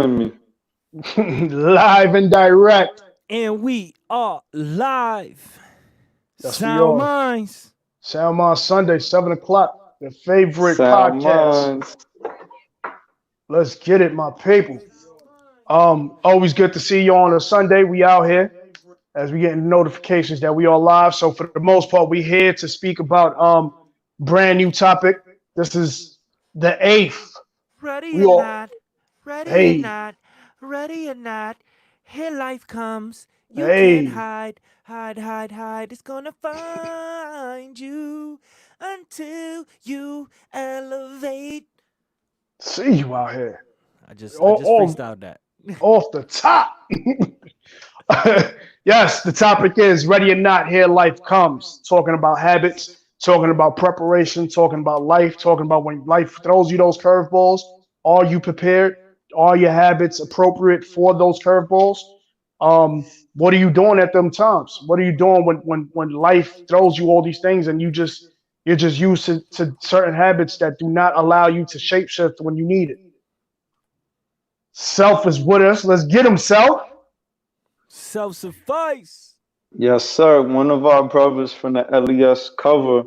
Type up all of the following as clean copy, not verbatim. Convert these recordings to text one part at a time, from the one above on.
Me. Live and direct. And we are live. Yes, we Sound are. Minds. SoundMinds Sunday, 7 o'clock. The favorite Sound podcast. minds. Let's get it, my people. Always good to see you on a Sunday. We out here as we get notifications that we are live. So for the most part, we here to speak about brand new topic. This is the eighth. Ready We or all not, ready or hey, not, ready or not. Here life comes. You can't hey, hide, hide, hide, hide. It's gonna find you until you elevate. see you out here. I just freestyled that. Off the top. Yes, the topic is ready or not, here life comes. Talking about habits, talking about preparation, talking about life, talking about when life throws you those curveballs. Are you prepared? Are your habits appropriate for those curveballs? What are you doing at them times? What are you doing when life throws you all these things and you're just used to certain habits that do not allow you to shapeshift when you need it? Self is with us. Let's get him, Self. Self suffice. Yes, sir. One of our brothers from the LES cover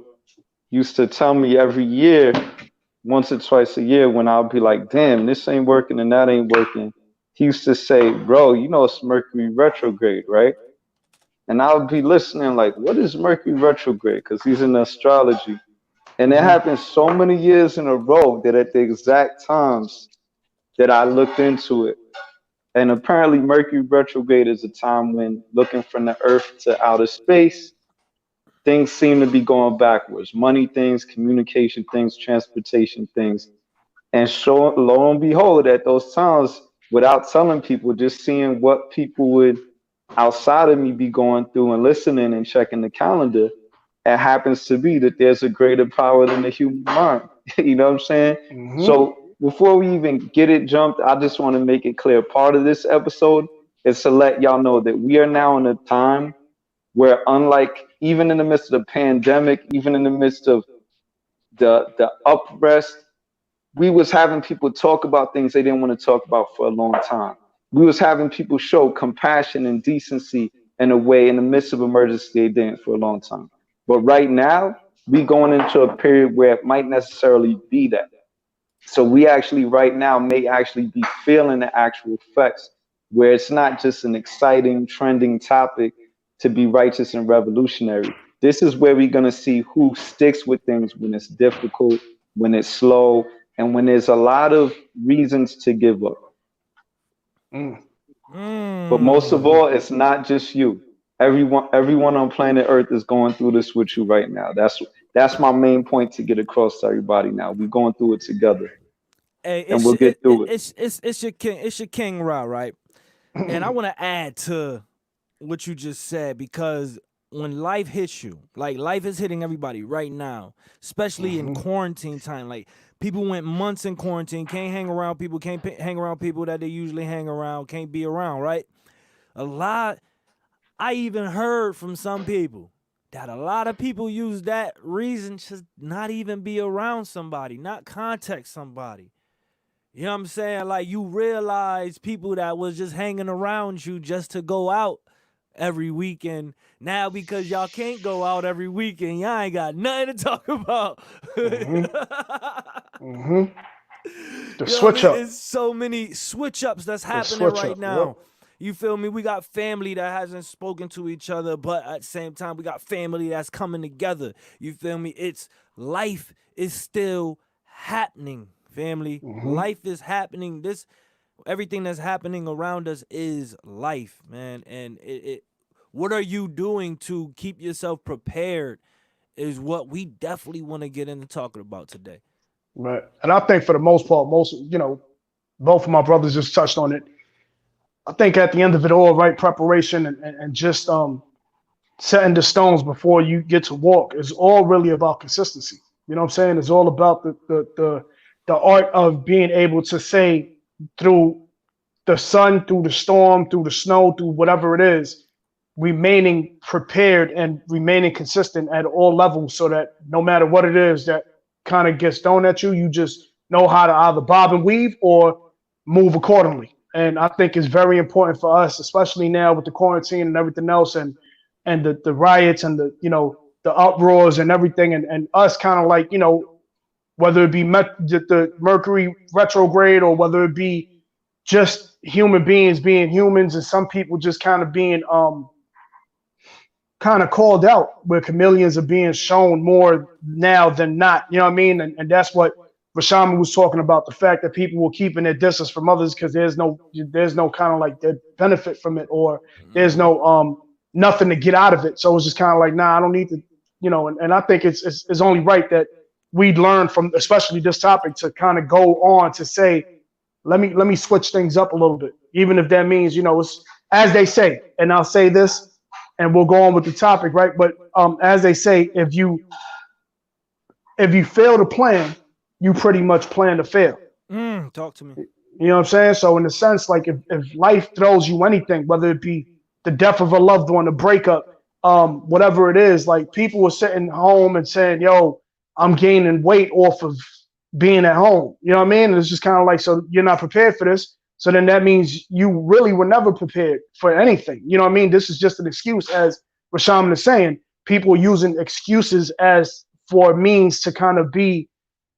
used to tell me every year, once or twice a year, when I'll be like, damn, this ain't working and that ain't working. He used to say, bro, you know it's Mercury retrograde, right? And I would be listening like, what is Mercury retrograde? Because he's in astrology. And it Mhm. happened so many years in a row that at the exact times that I looked into it, and apparently, Mercury retrograde is a time when looking from the Earth to outer space, things seem to be going backwards. Money things, communication things, transportation things. And lo and behold, at those times, without telling people, just seeing what people would outside of me be going through and listening and checking the calendar, it happens to be that there's a greater power than the human mind. You know what I'm saying? Mhm. So before we even get it jumped, I just want to make it clear. Part of this episode is to let y'all know that we are now in a time where, unlike even in the midst of the pandemic, even in the midst of the uprest, we was having people talk about things they didn't want to talk about for a long time. We was having people show compassion and decency in a way in the midst of emergency they didn't for a long time. But right now, we going into a period where it might necessarily be that. So we actually right now may actually be feeling the actual effects where it's not just an exciting, trending topic to be righteous and revolutionary. This is where we're going to see who sticks with things when it's difficult, when it's slow, and when there's a lot of reasons to give up. Mm. But most of Mmm. all, it's not just you. Everyone on planet Earth is going through this with you right now. That's my main point to get across to everybody now. We're going through it together Hey, and we'll get through it. it's your king. It's your king Ra, right? And I want to add to what you just said because when life hits you, like life is hitting everybody right now, especially in Mhm. quarantine time. Like people went months in quarantine, can't hang around people, can't hang around people that they usually hang around, can't be around, right? A lot. I even heard from some people that a lot of people use that reason to not even be around somebody, not contact somebody. You know what I'm saying? Like you realize people that was just hanging around you just to go out every weekend. Now because y'all can't go out every weekend, y'all ain't got nothing to talk about. Mhm. Mhm. The You know what I switch mean? up. It's so many switch ups that's The happening switch right up. Yep. now. You feel me? We got family that hasn't spoken to each other, but at the same time, we got family that's coming together. You feel me? It's life is still happening, family. Mhm. Life is happening. This everything that's happening around us is life, man. And what are you doing to keep yourself prepared is what we definitely want to get into talking about today. Right. And I think for the most part, both of my brothers just touched on it. I think at the end of it all, right, preparation and just setting the stones before you get to walk is all really about consistency. You know what I'm saying? It's all about the art of being able to say through the sun, through the storm, through the snow, through whatever it is, remaining prepared and remaining consistent at all levels so that no matter what it is that kind of gets thrown at you, you just know how to either bob and weave or move accordingly. And I think it's very important for us, especially now with the quarantine and everything else, and the riots and the uproars and everything, and us kind of like, whether it be the Mercury retrograde, or whether it be just human beings being humans, and some people just kind of being kind of called out, where chameleons are being shown more now than not. You know what I mean? And that's what Rashama was talking about, the fact that people were keeping their distance from others because there's no kind of like the benefit from it, or there's no nothing to get out of it. So it's just kind of like, nah, I don't need to, and I think it's only right that we'd learn from, especially this topic, to kind of go on to say, let me switch things up a little bit, even if that means, it's as they say, and I'll say this, and we'll go on with the topic, right? But as they say, if you fail to plan, you pretty much plan to fail. Talk to me. You know what I'm saying? So in a sense, like if life throws you anything, whether it be the death of a loved one, a breakup, whatever it is, like people were sitting home and saying, yo, I'm gaining weight off of being at home. You know what I mean? And it's just kind of like, so you're not prepared for this. So then that means you really were never prepared for anything. You know what I mean? This is just an excuse, as Rashaman is saying. People are using excuses as for means to kind of be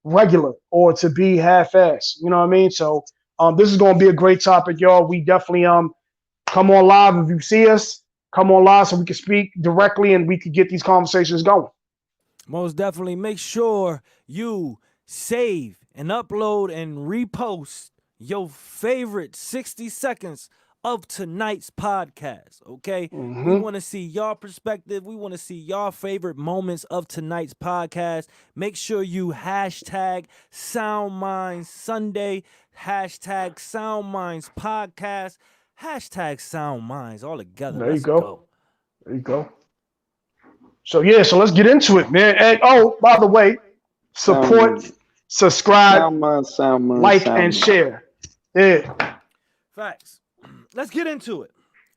regular or to be half-assed. You know what I mean? So this is going to be a great topic, y'all. We definitely come on live if you see us. Come on live so we can speak directly and we could get these conversations going. Most definitely. Make sure you save and upload and repost your favorite 60 seconds of tonight's podcast, okay? We want to see your perspective. We want to see your favorite moments of tonight's podcast. Make sure you hashtag SoundMinds Sunday, hashtag SoundMinds Podcast, hashtag SoundMinds, all together. There you go. There you go. So yeah, so let's get into it, man. And by the way, support, subscribe, SoundMinds, like, and share. Yeah. Facts. Let's get into it.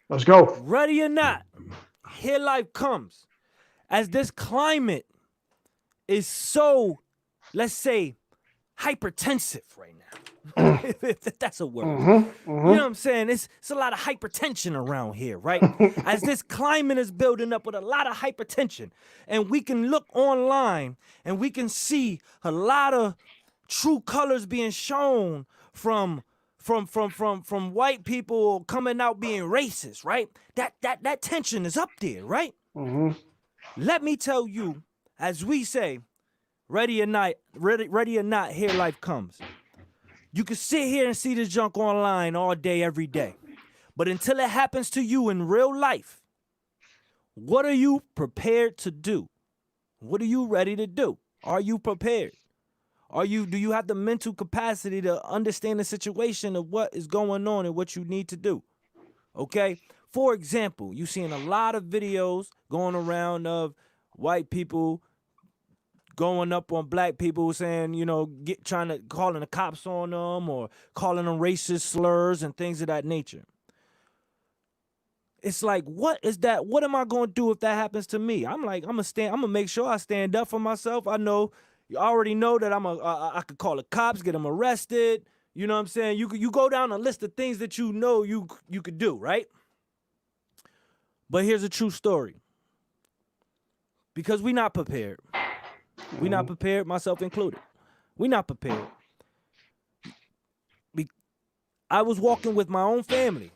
Let's go. Ready or not, here life comes. As this climate is so, let's say, hypertensive right now. if that's a word. You know what I'm saying? It's a lot of hypertension around here, right? As this climate is building up with a lot of hypertension, and we can look online and we can see a lot of true colors being shown from white people coming out being racist, right? That tension is up there, right? Let me tell you, as we say, ready or not, here life comes. You can sit here and see this junk online all day, every day. But until it happens to you in real life, what are you prepared to do? What are you ready to do? Are you prepared? Do you have the mental capacity to understand the situation of what is going on and what you need to do? Okay? For example, you've seen a lot of videos going around of white people going up on black people saying, calling the cops on them or calling them racist slurs and things of that nature. It's like, what is that? What am I going to do if that happens to me? I'm gonna make sure I stand up for myself. I already know that I could call the cops, get them arrested. You know what I'm saying? You go down a list of things that you could do, right? But here's a true story. Because we're not prepared. We're not prepared, myself included. We're not prepared. I was walking with my own family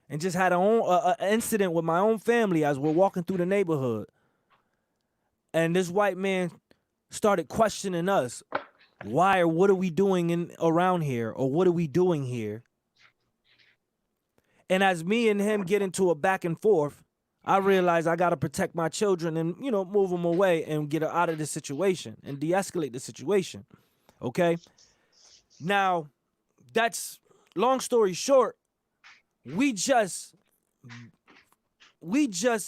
and just had an incident with my own family as we're walking through the neighborhood. And this white man started questioning us. Why or what are we doing around here? Or what are we doing here? And as me and him get into a back and forth, I realized I got to protect my children and, move them away and get out of this situation and de-escalate the situation. Okay? Now, that's long story short, we just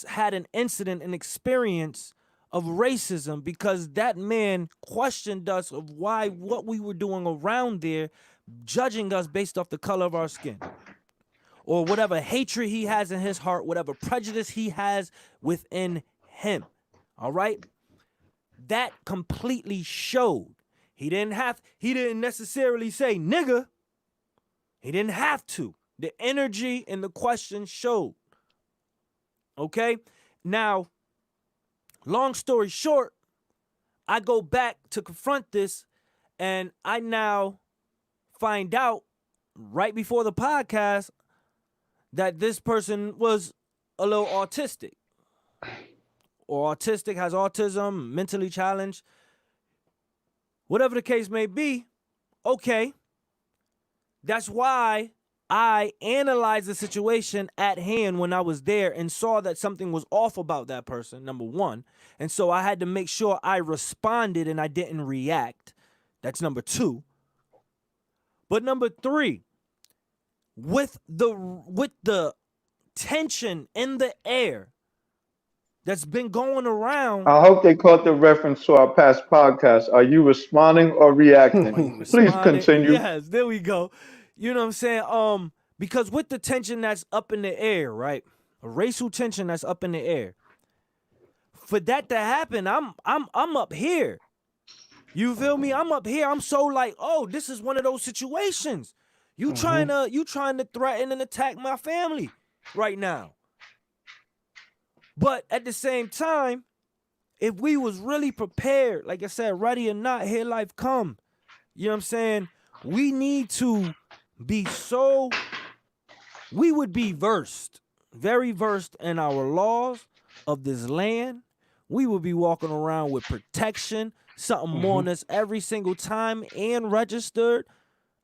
had an incident, an experience of racism because that man questioned us of what we were doing around there, judging us based off the color of our skin. Or whatever hatred he has in his heart, whatever prejudice he has within him. All right? That completely showed. He didn't necessarily say nigga. He didn't have to. The energy in the question showed. Okay? Now, long story short, I go back to confront this, and I now find out right before the podcast that this person was a little autistic, or autistic, has autism, mentally challenged, whatever the case may be. Okay, that's why I analyzed the situation at hand when I was there and saw that something was off about that person, number one. And so I had to make sure I responded and I didn't react. That's number two. But number three, with the tension in the air that's been going around. I hope they caught the reference to our past podcast. Are you responding or reacting? Please continue. Yes, there we go. You know what I'm saying? Because with the tension that's up in the air, right? A racial tension that's up in the air. For that to happen, I'm up here. You feel me? I'm up here. I'm so like, oh, this is one of those situations. You trying to threaten and attack my family right now. But at the same time, if we was really prepared, like I said, ready or not, here life come. You know what I'm saying? We need to be we would be very versed in our laws of this land. We would be walking around with protection, something more on us every single time, and registered,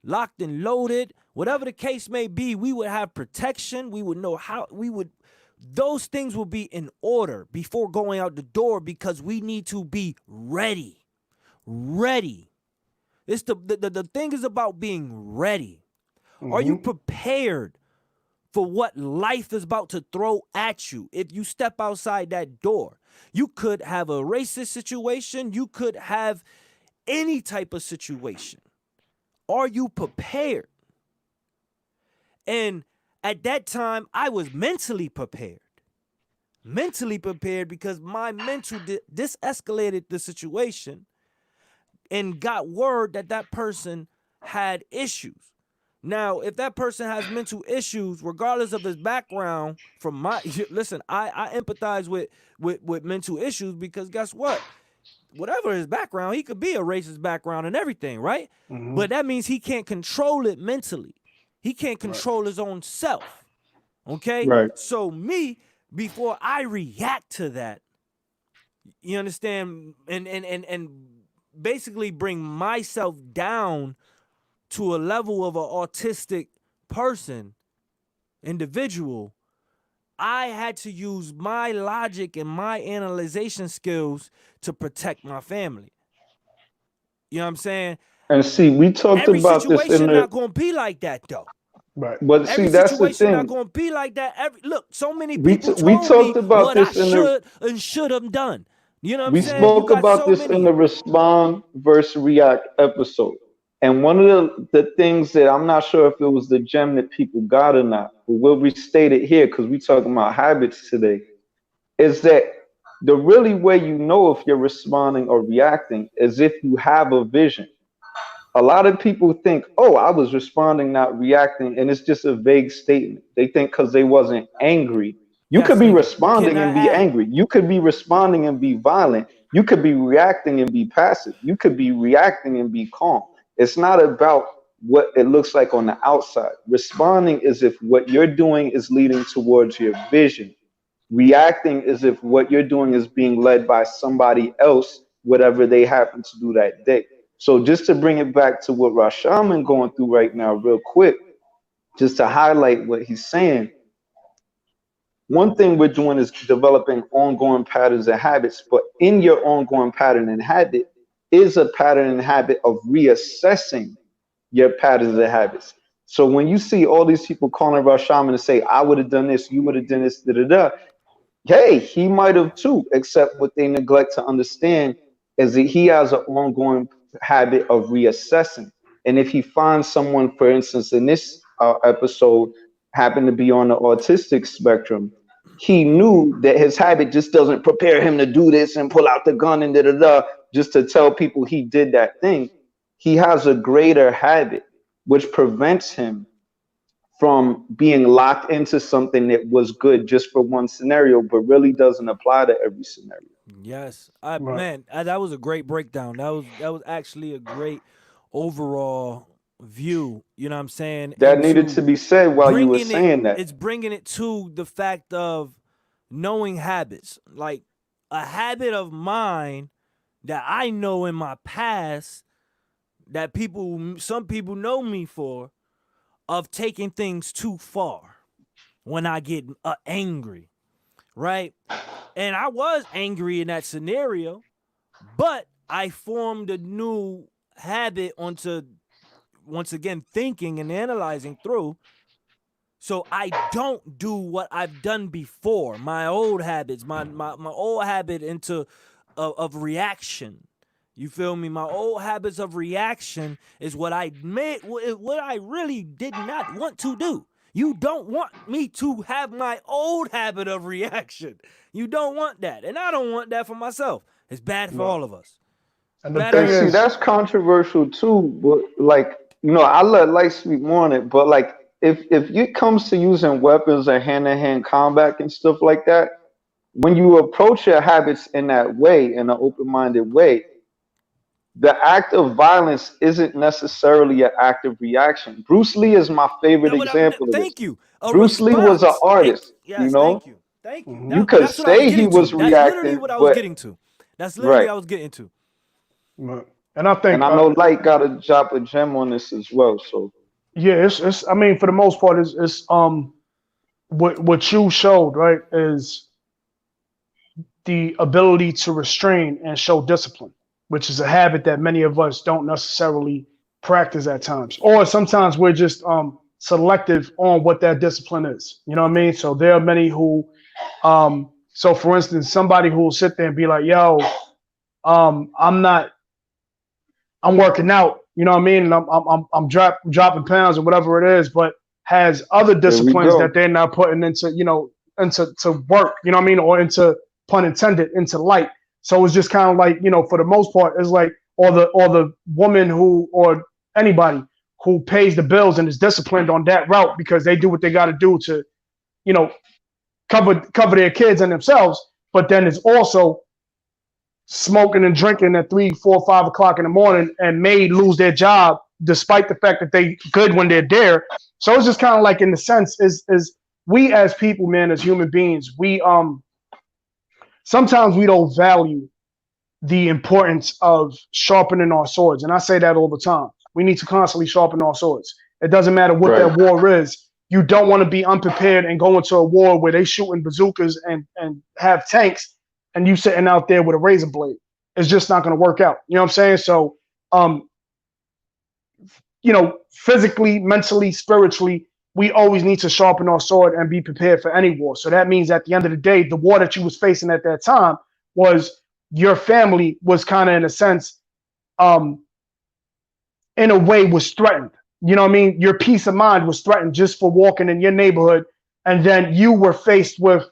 locked and loaded. Whatever the case may be, we would have protection. We would know how those things will be in order before going out the door, because we need to be ready. Ready. It's the thing is about being ready. Are you prepared for what life is about to throw at you if you step outside that door? You could have a racist situation. You could have any type of situation. Are you prepared? And at that time, I was mentally prepared. Mentally prepared because my mental escalated the situation and got word that that person had issues. Now, if that person has mental issues, regardless of his background, listen, I empathize with mental issues, because guess what? Whatever his background, he could be a racist background and everything, right? But that means he can't control it mentally. He can't control his own self. Okay? Right. So me, before I react to that, you understand, and basically bring myself down to a level of an autistic individual, I had to use my logic and my analyzation skills to protect my family. You know what I'm saying? And see, we talked Every about this situation not gonna be like that though. Right. But Every see, that's the situation not thing. gonna be like that. Look, so many We people talked told me about what I this in the should and should have done. You know what I'm we saying? You spoke got about so this many. in the respond versus react episode. And one of the things that I'm not sure if it was the gem that people got or not, but we'll restate it here because we're talking about habits today, is that the really way you know if you're responding or reacting is if you have a vision. A lot of people think, oh, I was responding, not reacting, and it's just a vague statement. They think because they wasn't angry. You could be responding and be angry. You could be responding and be violent. You could be reacting and be passive. You could be reacting and be calm. It's not about what it looks like on the outside. Responding is if what you're doing is leading towards your vision. Reacting is if what you're doing is being led by somebody else, whatever they happen to do that day. So just to bring it back to what Rashaman going through right now, real quick, just to highlight what he's saying. One thing we're doing is developing ongoing patterns and habits, but in your ongoing pattern and habit is a pattern and habit of reassessing your patterns and habits. So when you see all these people calling Rashaman and say, I would have done this, you would have done this, hey, he might have too, except what they neglect to understand is that he has an ongoing habit of reassessing. And if he finds someone, for instance, in this episode, happened to be on the autistic spectrum, he knew that his habit just doesn't prepare him to do this and pull out the gun and just to tell people he did that thing. He has a greater habit, which prevents him from being locked into something that was good just for one scenario, but really doesn't apply to every scenario. Yes, Right. that was a great breakdown. That was actually a great overall view. You know what I'm saying? That needed to Into be said while you were bringing it, saying that. it's bringing it to the fact of knowing habits, like a habit of mine that I know in my past that some people know me for, of taking things too far when I get angry, right? And I was angry in that scenario, but I formed a new habit onto, once again, thinking and analyzing through. So I don't do what I've done before. My old habits, my old habit into of reaction. You feel me? My old habits of reaction is what I made, what I really did not want to do. You don't want me to have my old habit of reaction. You don't want that. And I don't want that for myself. It's bad for Right. all of us. And the Bad for thing And see, is, that's controversial too. But like, I let Light speak more on it. But like, if it comes to using weapons and hand-to-hand combat and stuff like that, when you approach your habits in that way, in an open-minded way, the act of violence isn't necessarily an act of reaction. Bruce Lee is my favorite example of this. Thank you. A Bruce Lee was an response. artist, Yes, thank you. Thank you. You could That's what I was say he getting was to. That's literally reacting, what I was but getting to. That's literally right. what I was getting to. right. And I And think, I know Light got to drop a gem on this as well. So yeah, it's. I mean, for the most part, it's what you showed, right, is the ability to restrain and show discipline, which is a habit that many of us don't necessarily practice at times, or sometimes we're just selective on what that discipline is. You know what I mean? So there are many who, so for instance, somebody who will sit there and be like, "Yo, I'm not, I'm working out." You know what I mean? And I'm dropping pounds or whatever it is, but has other there we disciplines that go. they're not putting into, into work. You know what I mean? Or into, pun intended, into light. So it's just kind of like, for the most part, it's like, or the woman who, or anybody who pays the bills and is disciplined on that route because they do what they got to do to, you know, cover their kids and themselves. But then it's also smoking and drinking at 3, 4, 5 o'clock in the morning and may lose their job despite the fact that they good when they're there. So it's just kind of like, in the sense, is we as people, man, as human beings, we sometimes we don't value the importance of sharpening our swords. And I say that all the time. We need to constantly sharpen our swords. It doesn't matter what Right. that war is. You don't want to be unprepared and go into a war where they shooting bazookas and have tanks and you sitting out there with a razor blade. It's just not going to work out. You know what I'm saying? So, physically, mentally, spiritually, we always need to sharpen our sword and be prepared for any war. So that means at the end of the day, the war that you was facing at that time was your family was kind of, in a sense, in a way, was threatened. You know what I mean? Your peace of mind was threatened just for walking in your neighborhood. And then you were faced with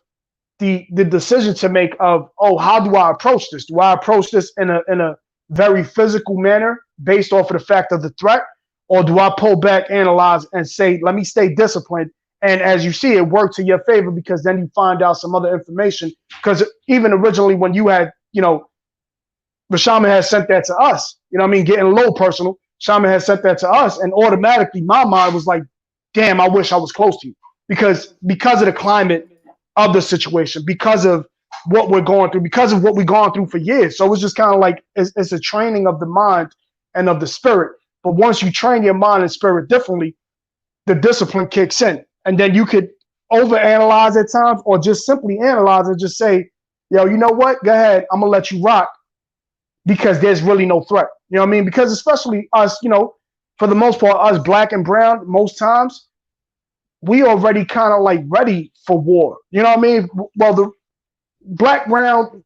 the decision to make of, oh, how do I approach this? Do I approach this in a very physical manner based off of the fact of the threat? Or do I pull back, analyze, and say, let me stay disciplined? And as you see, it worked to your favor because then you find out some other information. Because even originally when you had, Rashama had sent that to us, getting a little personal. Shama had sent that to us, and automatically my mind was like, damn, I wish I was close to you. Because of the climate of the situation, because of what we're going through, because of what we've gone through for years. So it's just kind of like, it's a training of the mind and of the spirit. But once you train your mind and spirit differently, the discipline kicks in. And then you could overanalyze at times or just simply analyze and just say, yo, you know what? Go ahead. I'm going to let you rock because there's really no threat. You know what I mean? Because especially us, for the most part, us black and brown, most times, we already kind of like ready for war. You know what I mean? Well, the black, brown,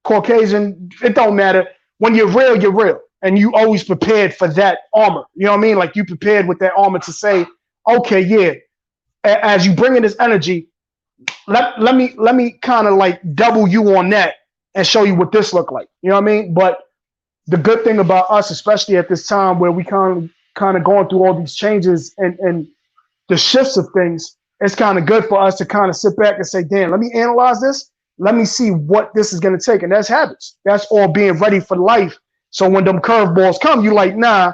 Caucasian, it don't matter. When you're real, you're real. And you always prepared for that armor. You know what I mean? Like you prepared with that armor to say, okay, yeah, as you bring in this energy, let me kind of like double you on that and show you what this look like. You know what I mean? But the good thing about us, especially at this time where we kind of going through all these changes and the shifts of things, it's kind of good for us to kind of sit back and say, damn, let me analyze this. Let me see what this is going to take. And that's habits. That's all being ready for life. So when them curveballs come, you're like, nah,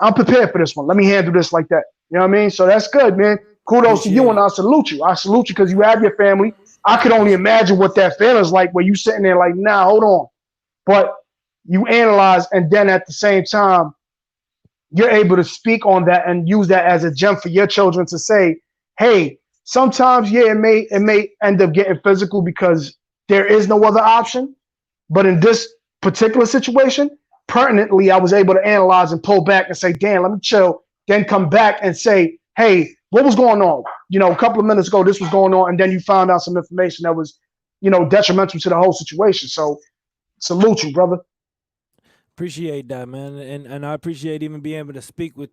I'm prepared for this one. Let me handle this like that. You know what I mean? So that's good, man. Kudos to you, and I salute you. I salute you because you have your family. I could only imagine what that feeling's like where you sitting there like, nah, hold on. But you analyze, and then at the same time, you're able to speak on that and use that as a gem for your children to say, hey, sometimes, yeah, it may end up getting physical because there is no other option. But in this particular situation, pertinently, I was able to analyze and pull back and say, damn, let me chill, then come back and say, hey, what was going on? You know, a couple of minutes ago, this was going on. And then you found out some information that was, you know, detrimental to the whole situation. So salute you, brother. Appreciate that, man, and I appreciate even being able to speak with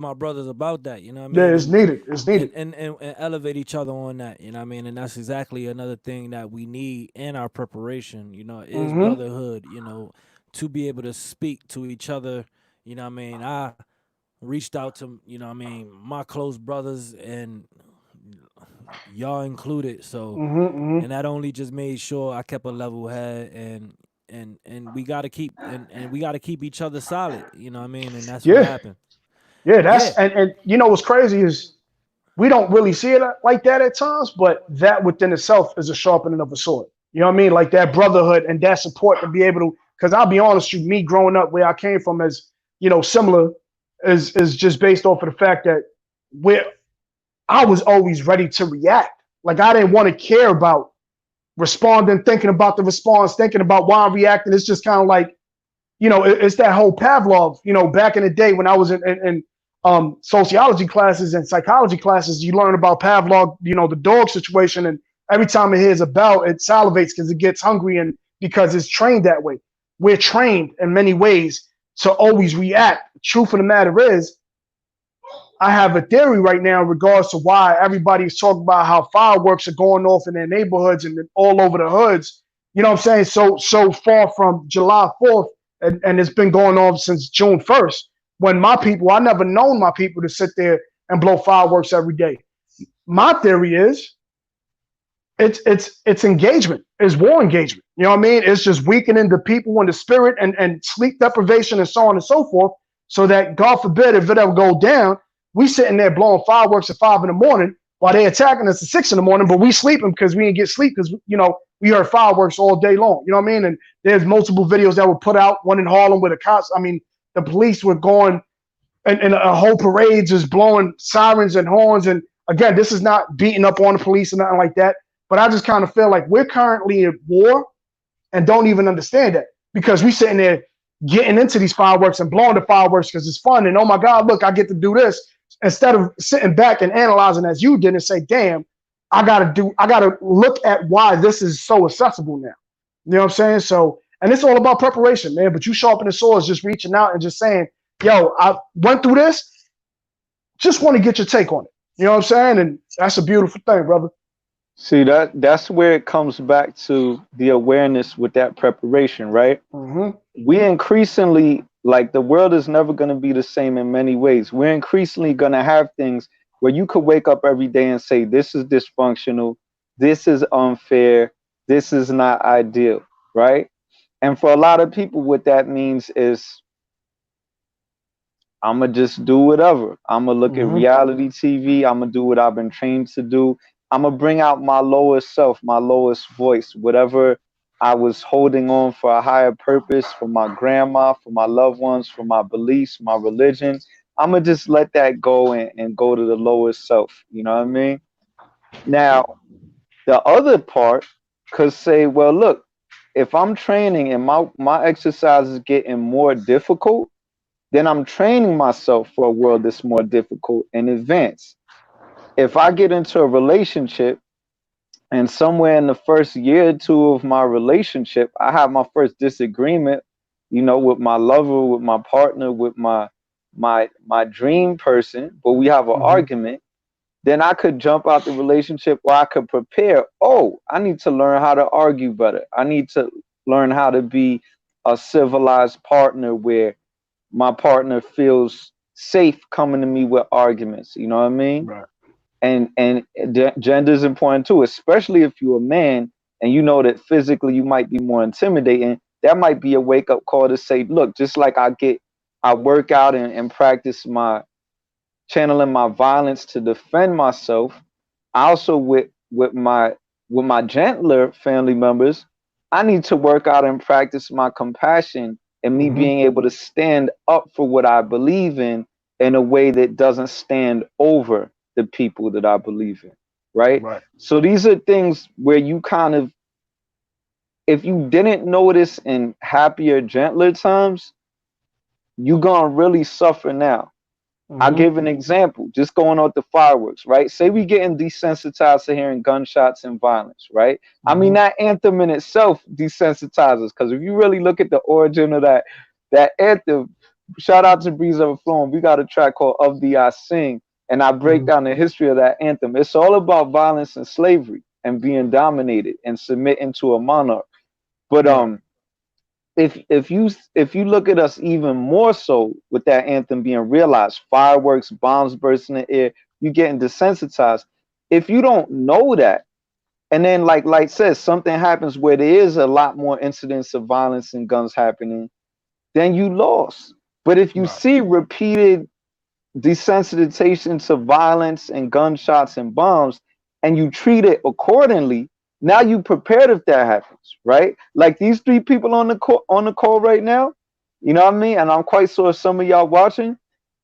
my brothers about that. You know what I Yeah, mean? it's needed. It's needed. And elevate each other on that. You know what I mean? And that's exactly another thing that we need in our preparation. You know, is brotherhood. You know, to be able to speak to each other. You know what I mean? I reached out to, you know what I mean, my close brothers, and y'all included. So, and that only just made sure I kept a level head, and we got to keep and we got to keep each other solid. You know what I mean? And that's what Yeah. happened. Yeah, Yeah. and you know what's crazy is we don't really see it like that at times, but that within itself is a sharpening of a sword. You know what I mean? Like that brotherhood and that support to be able to, because I'll be honest with you, me growing up where I came from as, you know, similar is just based off of the fact that where I was always ready to react. Like I didn't want to care about responding, thinking about the response, thinking about why I'm reacting. It's just kind of like, you know, it's that whole Pavlov, you know, back in the day when I was in sociology classes and psychology classes, you learn about Pavlov, you know, the dog situation. And every time it hears a bell, it salivates because it gets hungry and because it's trained that way. We're trained in many ways to always react. The truth of the matter is, I have a theory right now in regards to why everybody's talking about how fireworks are going off in their neighborhoods and all over the hoods. You know what I'm saying? So far from July 4th, and it's been going on since June 1st. When my people, I never known my people to sit there and blow fireworks every day. My theory is it's engagement, it's war engagement. You know what I mean? It's just weakening the people and the spirit and sleep deprivation and so on and so forth, so that God forbid if it ever go down, we sitting there blowing fireworks at 5 a.m. while they attacking us at 6 a.m, but we sleeping because we didn't get sleep because, you know, we heard fireworks all day long. You know what I mean? And there's multiple videos that were put out, one in Harlem where the police were going and a whole parade just blowing sirens and horns. And again, this is not beating up on the police or nothing like that. But I just kind of feel like we're currently at war and don't even understand that because we sitting there getting into these fireworks and blowing the fireworks because it's fun. And oh my God, look, I get to do this. Instead of sitting back and analyzing as you did and say, damn, I gotta look at why this is so accessible now. You know what I'm saying? So, and it's all about preparation, man. But you sharpening swords, just reaching out and just saying, yo, I went through this. Just want to get your take on it. You know what I'm saying? And that's a beautiful thing, brother. See, that's where it comes back to the awareness with that preparation, right? We increasingly, like, the world is never going to be the same in many ways. We're increasingly going to have things where you could wake up every day and say, this is dysfunctional, this is unfair, this is not ideal, right? And for a lot of people, what that means is, I'm going to just do whatever. I'm going to look at reality TV. I'm going to do what I've been trained to do. I'm going to bring out my lowest self, my lowest voice, whatever I was holding on for a higher purpose, for my grandma, for my loved ones, for my beliefs, my religion. I'm going to just let that go and go to the lowest self. You know what I mean? Now, the other part could say, well, look, if I'm training and my exercise is getting more difficult, then I'm training myself for a world that's more difficult in advance. If I get into a relationship and somewhere in the first year or two of my relationship, I have my first disagreement, you know, with my lover, with my partner, with my dream person, but we have an argument, then I could jump out the relationship or I could prepare. Oh, I need to learn how to argue better. I need to learn how to be a civilized partner where my partner feels safe coming to me with arguments. You know what I mean? Right. And gender is important too, especially if you're a man and you know that physically you might be more intimidating. That might be a wake up call to say, look, just like I work out and practice my channeling my violence to defend myself. I also with my gentler family members, I need to work out and practice my compassion and me Mm-hmm. being able to stand up for what I believe in a way that doesn't stand over the people that I believe in. Right. Right. So these are things where you kind of, if you didn't notice in happier, gentler times, you're gonna really suffer now. I'll Mm-hmm. give an example, just going off the fireworks, right? Say we getting desensitized to hearing gunshots and violence, right? I mean, Mm-hmm. that anthem in itself desensitizes, because if you really look at the origin of that anthem, shout out to Breeze Overflowing, we got a track called Of Thee I Sing, and I break Mm-hmm. down the history of that anthem. It's all about violence and slavery and being dominated and submitting to a monarch. But Right. if you look at us even more so with that anthem being realized, fireworks, bombs bursting in the air, you getting desensitized. If you don't know that, and then like says, something happens where there is a lot more incidents of violence and guns happening, then you lost. But if you Right. see repeated desensitization to violence and gunshots and bombs, and you treat it accordingly, now you prepared if that happens, right? Like these three people on the call right now, you know what I mean? And I'm quite sure some of y'all watching,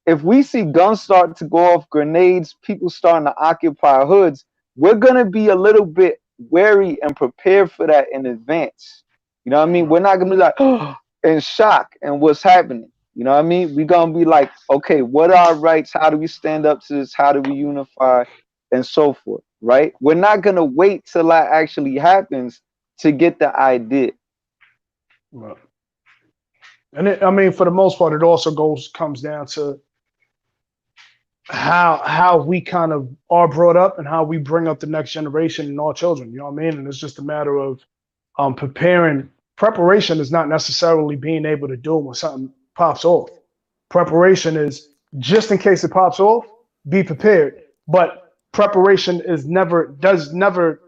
if we see guns start to go off, grenades, people starting to occupy hoods, we're gonna be a little bit wary and prepared for that in advance. You know what I mean? Right. We're not gonna be like, oh, in shock and what's happening. You know what I mean? We're gonna be like, okay, what are our rights? How do we stand up to this? How do we unify and so forth? Right? We're not gonna wait till that actually happens to get the idea. Right. And I mean, for the most part, it also comes down to how we kind of are brought up and how we bring up the next generation and our children. You know what I mean? And it's just a matter of preparing. Preparation is not necessarily being able to do it when something pops off. Preparation is just in case it pops off, be prepared. But preparation does never,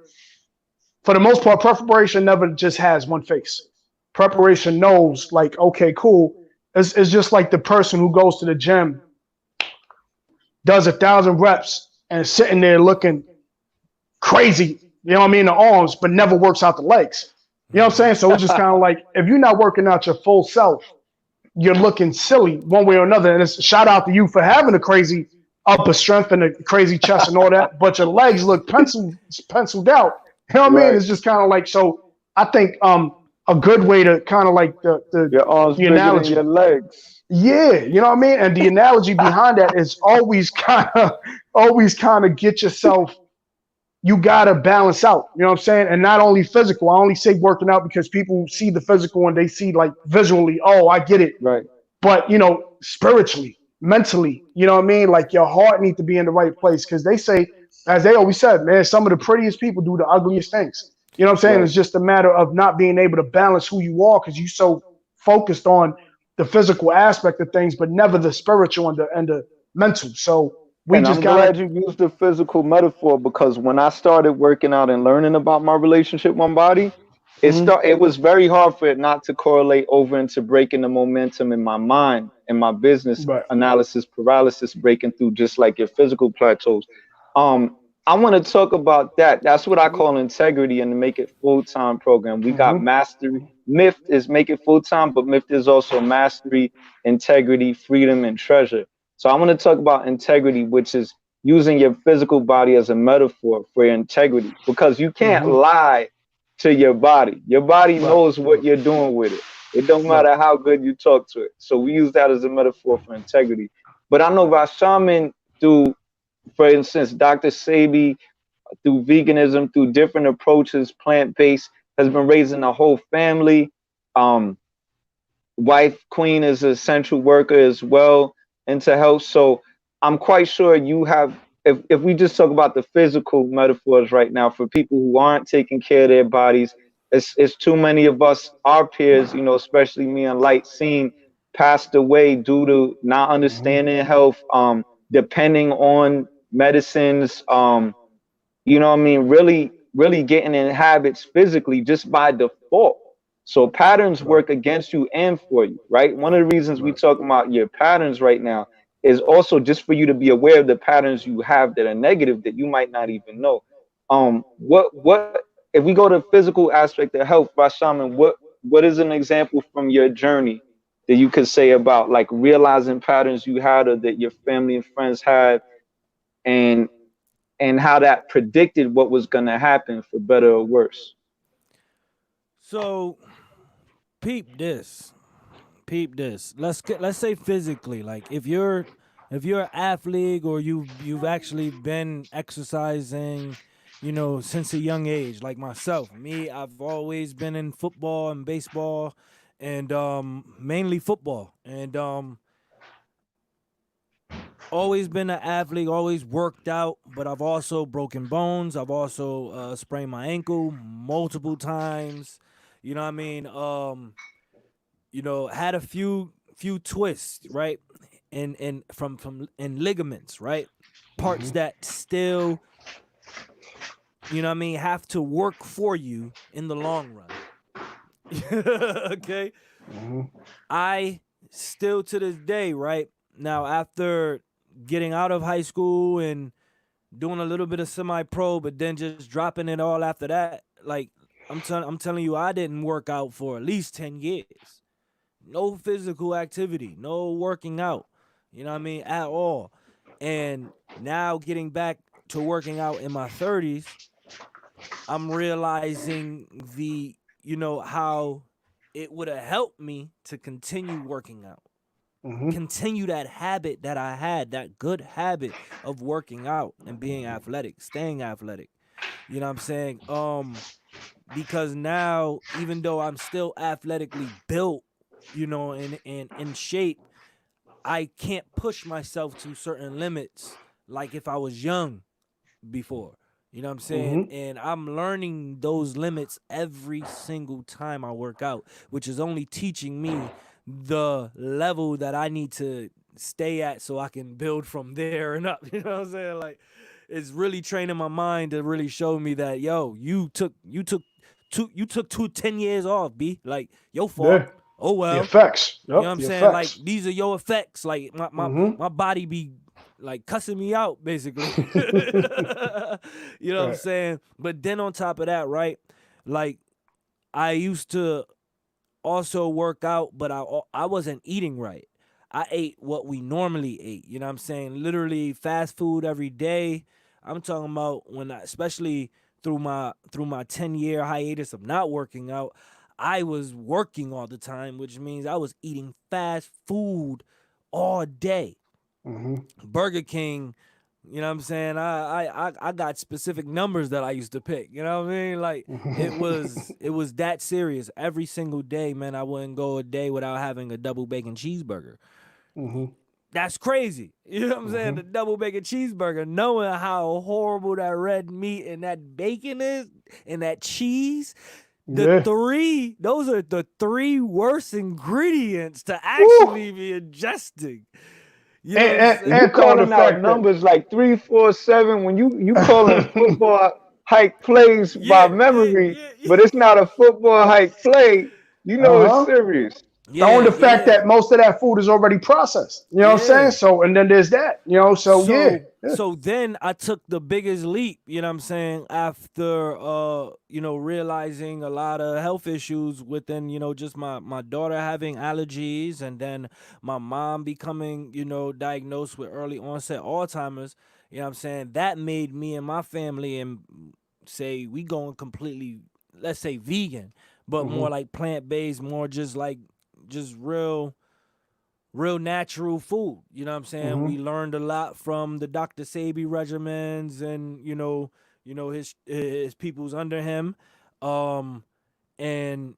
for the most part, preparation never just has one face. Preparation knows, like, okay, cool. It's just like the person who goes to the gym, does 1,000 reps, and is sitting there looking crazy, you know what I mean, the arms, but never works out the legs. You know what I'm saying? So it's just kind of like, if you're not working out your full self, you're looking silly one way or another. And it's shout out to you for having a crazy upper strength and a crazy chest and all that, but your legs look penciled out. You know what I mean? Right. It's just kind of like, so I think a good way to kind of like Your arms the bigger than analogy. your legs. Yeah, you know what I mean? And the analogy behind that is always kind of get yourself, you gotta balance out, you know what I'm saying? And not only physical. I only say working out because people see the physical and they see like visually, oh, I get it. Right. But spiritually, mentally, you know what I mean? Like your heart needs to be in the right place. Cause they say, as they always said, man, some of the prettiest people do the ugliest things. You know what I'm saying? Right. It's just a matter of not being able to balance who you are because you're so focused on the physical aspect of things, but never the spiritual and the mental. So we And just I'm gotta. glad you used the physical metaphor, because when I started working out and learning about my relationship with my body, Mhm. it was very hard for it not to correlate over into breaking the momentum in my mind and my business Right. analysis paralysis, breaking through just like your physical plateaus. Um, I want to talk about that. That's what I call integrity in the Make It Full Time program. We got Mhm. mastery. Myth is Make It Full Time, but Myth is also mastery, integrity, freedom, and treasure. So I want to talk about integrity, which is using your physical body as a metaphor for your integrity, because you can't Mhm. lie to your body. Your body Right. knows what you're doing with it. It don't Right. matter how good you talk to it. So we use that as a metaphor for integrity. But I know Rashaman, through, for instance, Dr. Sebi, through veganism, through different approaches, plant-based, has been raising a whole family. Um, Wife Queen is an essential worker as well into health. So I'm quite sure you have, if we just talk about the physical metaphors right now for people who aren't taking care of their bodies, it's too many of us, our peers, especially me and Light, seen passed away due to not Mm-hmm. understanding health, depending on medicines, you know what I mean, really getting in habits physically just by default. So patterns Right. work against you and for you, right? One of the reasons we Right. talk about your patterns right now is also just for you to be aware of the patterns you have that are negative that you might not even know. What if we go to physical aspect of health, Bashaman, what is an example from your journey that you could say about like realizing patterns you had or that your family and friends had, and how that predicted what was going to happen for better or worse? So peep this. Peep this. Let's say physically, like if you're an athlete or you've actually been exercising, since a young age, like myself. Me, I've always been in football and baseball and mainly football. And always been an athlete, always worked out, but I've also broken bones. I've also sprained my ankle multiple times. You know what I mean? Had a few twists, right? And from in ligaments, right? Parts Mm-hmm. that still, you know what I mean, have to work for you in the long run. Okay? Mm-hmm. I still to this day, right? Now after getting out of high school and doing a little bit of semi-pro, but then just dropping it all after that, like I'm telling you, I didn't work out for at least 10 years. No physical activity, no working out, you know what I mean, at all. And now getting back to working out in my 30s, I'm realizing how it would have helped me to continue working out, Mm-hmm. continue that habit that I had, that good habit of working out and being athletic, staying athletic. You know what I'm saying? Because now, even though I'm still athletically built, and in shape, I can't push myself to certain limits like if I was young before. You know what I'm saying? Mm-hmm. And I'm learning those limits every single time I work out, which is only teaching me the level that I need to stay at so I can build from there and up. You know what I'm saying? Like, it's really training my mind to really show me that, yo, you took 10 years off, B. Like, your fault. Yeah. Oh The well. effects. You know what Yep. I'm The saying? Like, effects. these are your effects. Like, Mm-hmm. my body be like cussing me out, basically. You know what I'm Right. saying? But then on top of that, right? Like, I used to also work out, but I wasn't eating right. I ate what we normally ate. You know what I'm saying? Literally fast food every day. I'm talking about when especially through my 10-year hiatus of not working out, I was working all the time, which means I was eating fast food all day. Mm-hmm. Burger King, you know what I'm saying? I got specific numbers that I used to pick. You know what I mean? Like, it was it was that serious. Every single day, man, I wouldn't go a day without having a double bacon cheeseburger. Mm-hmm. That's crazy. You know what I'm saying? Mm-hmm. The double bacon cheeseburger, knowing how horrible that red meat and that bacon is and that cheese. Yeah. Those are the three worst ingredients to Woo. actually be ingesting. You know And, what I'm and, And saying? you and call the calling out fact that numbers like 347 when you calling football hype plays by Yeah, yeah, memory, yeah, but it's not a football hype play. You know it's uh-huh. serious. Throwing yeah, the fact yeah, that most of that food is already processed. You know what I'm saying? yeah. So, and then there's that, so yeah. So Yeah. so then I took the biggest leap, you know what I'm saying, after realizing a lot of health issues within, just my daughter having allergies and then my mom becoming, diagnosed with early onset Alzheimer's, you know what I'm saying? That made me and my family and say we going completely, let's say vegan, but Mm-hmm. more like plant-based, more just like just real natural food. You know what I'm saying? Mm-hmm. We learned a lot from the Dr. Sabi regimens and his peoples under him. Um and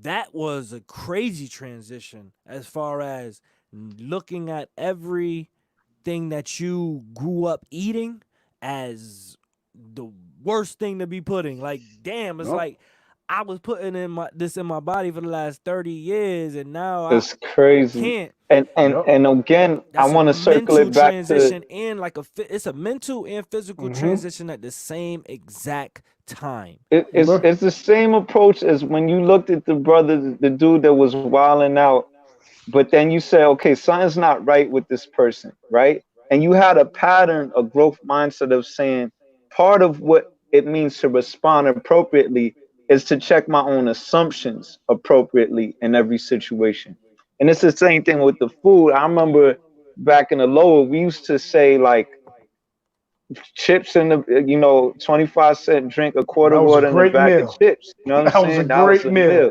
that was a crazy transition as far as looking at everything that you grew up eating as the worst thing to be putting. Like, damn, it's Nope. like I was putting this in my body for the last 30 years, and now It's I crazy. can't. Yep. And again, I That's a want to circle mental it back to transition and like it's a mental and physical transition at the same exact time. Look. it's the same approach as when you looked at the brother, the dude that was wilding out, but then you say, okay, something's not right with this person, right? And you had a pattern, a growth mindset of saying part of what it means to respond appropriately is to check my own assumptions appropriately in every situation. And it's the same thing with the food. I remember back in the lower, we used to say like chips in the 25-cent drink, a quarter That was a water and a great bag of meal. chips. You know what I'm That was a saying? That was great a meal. meal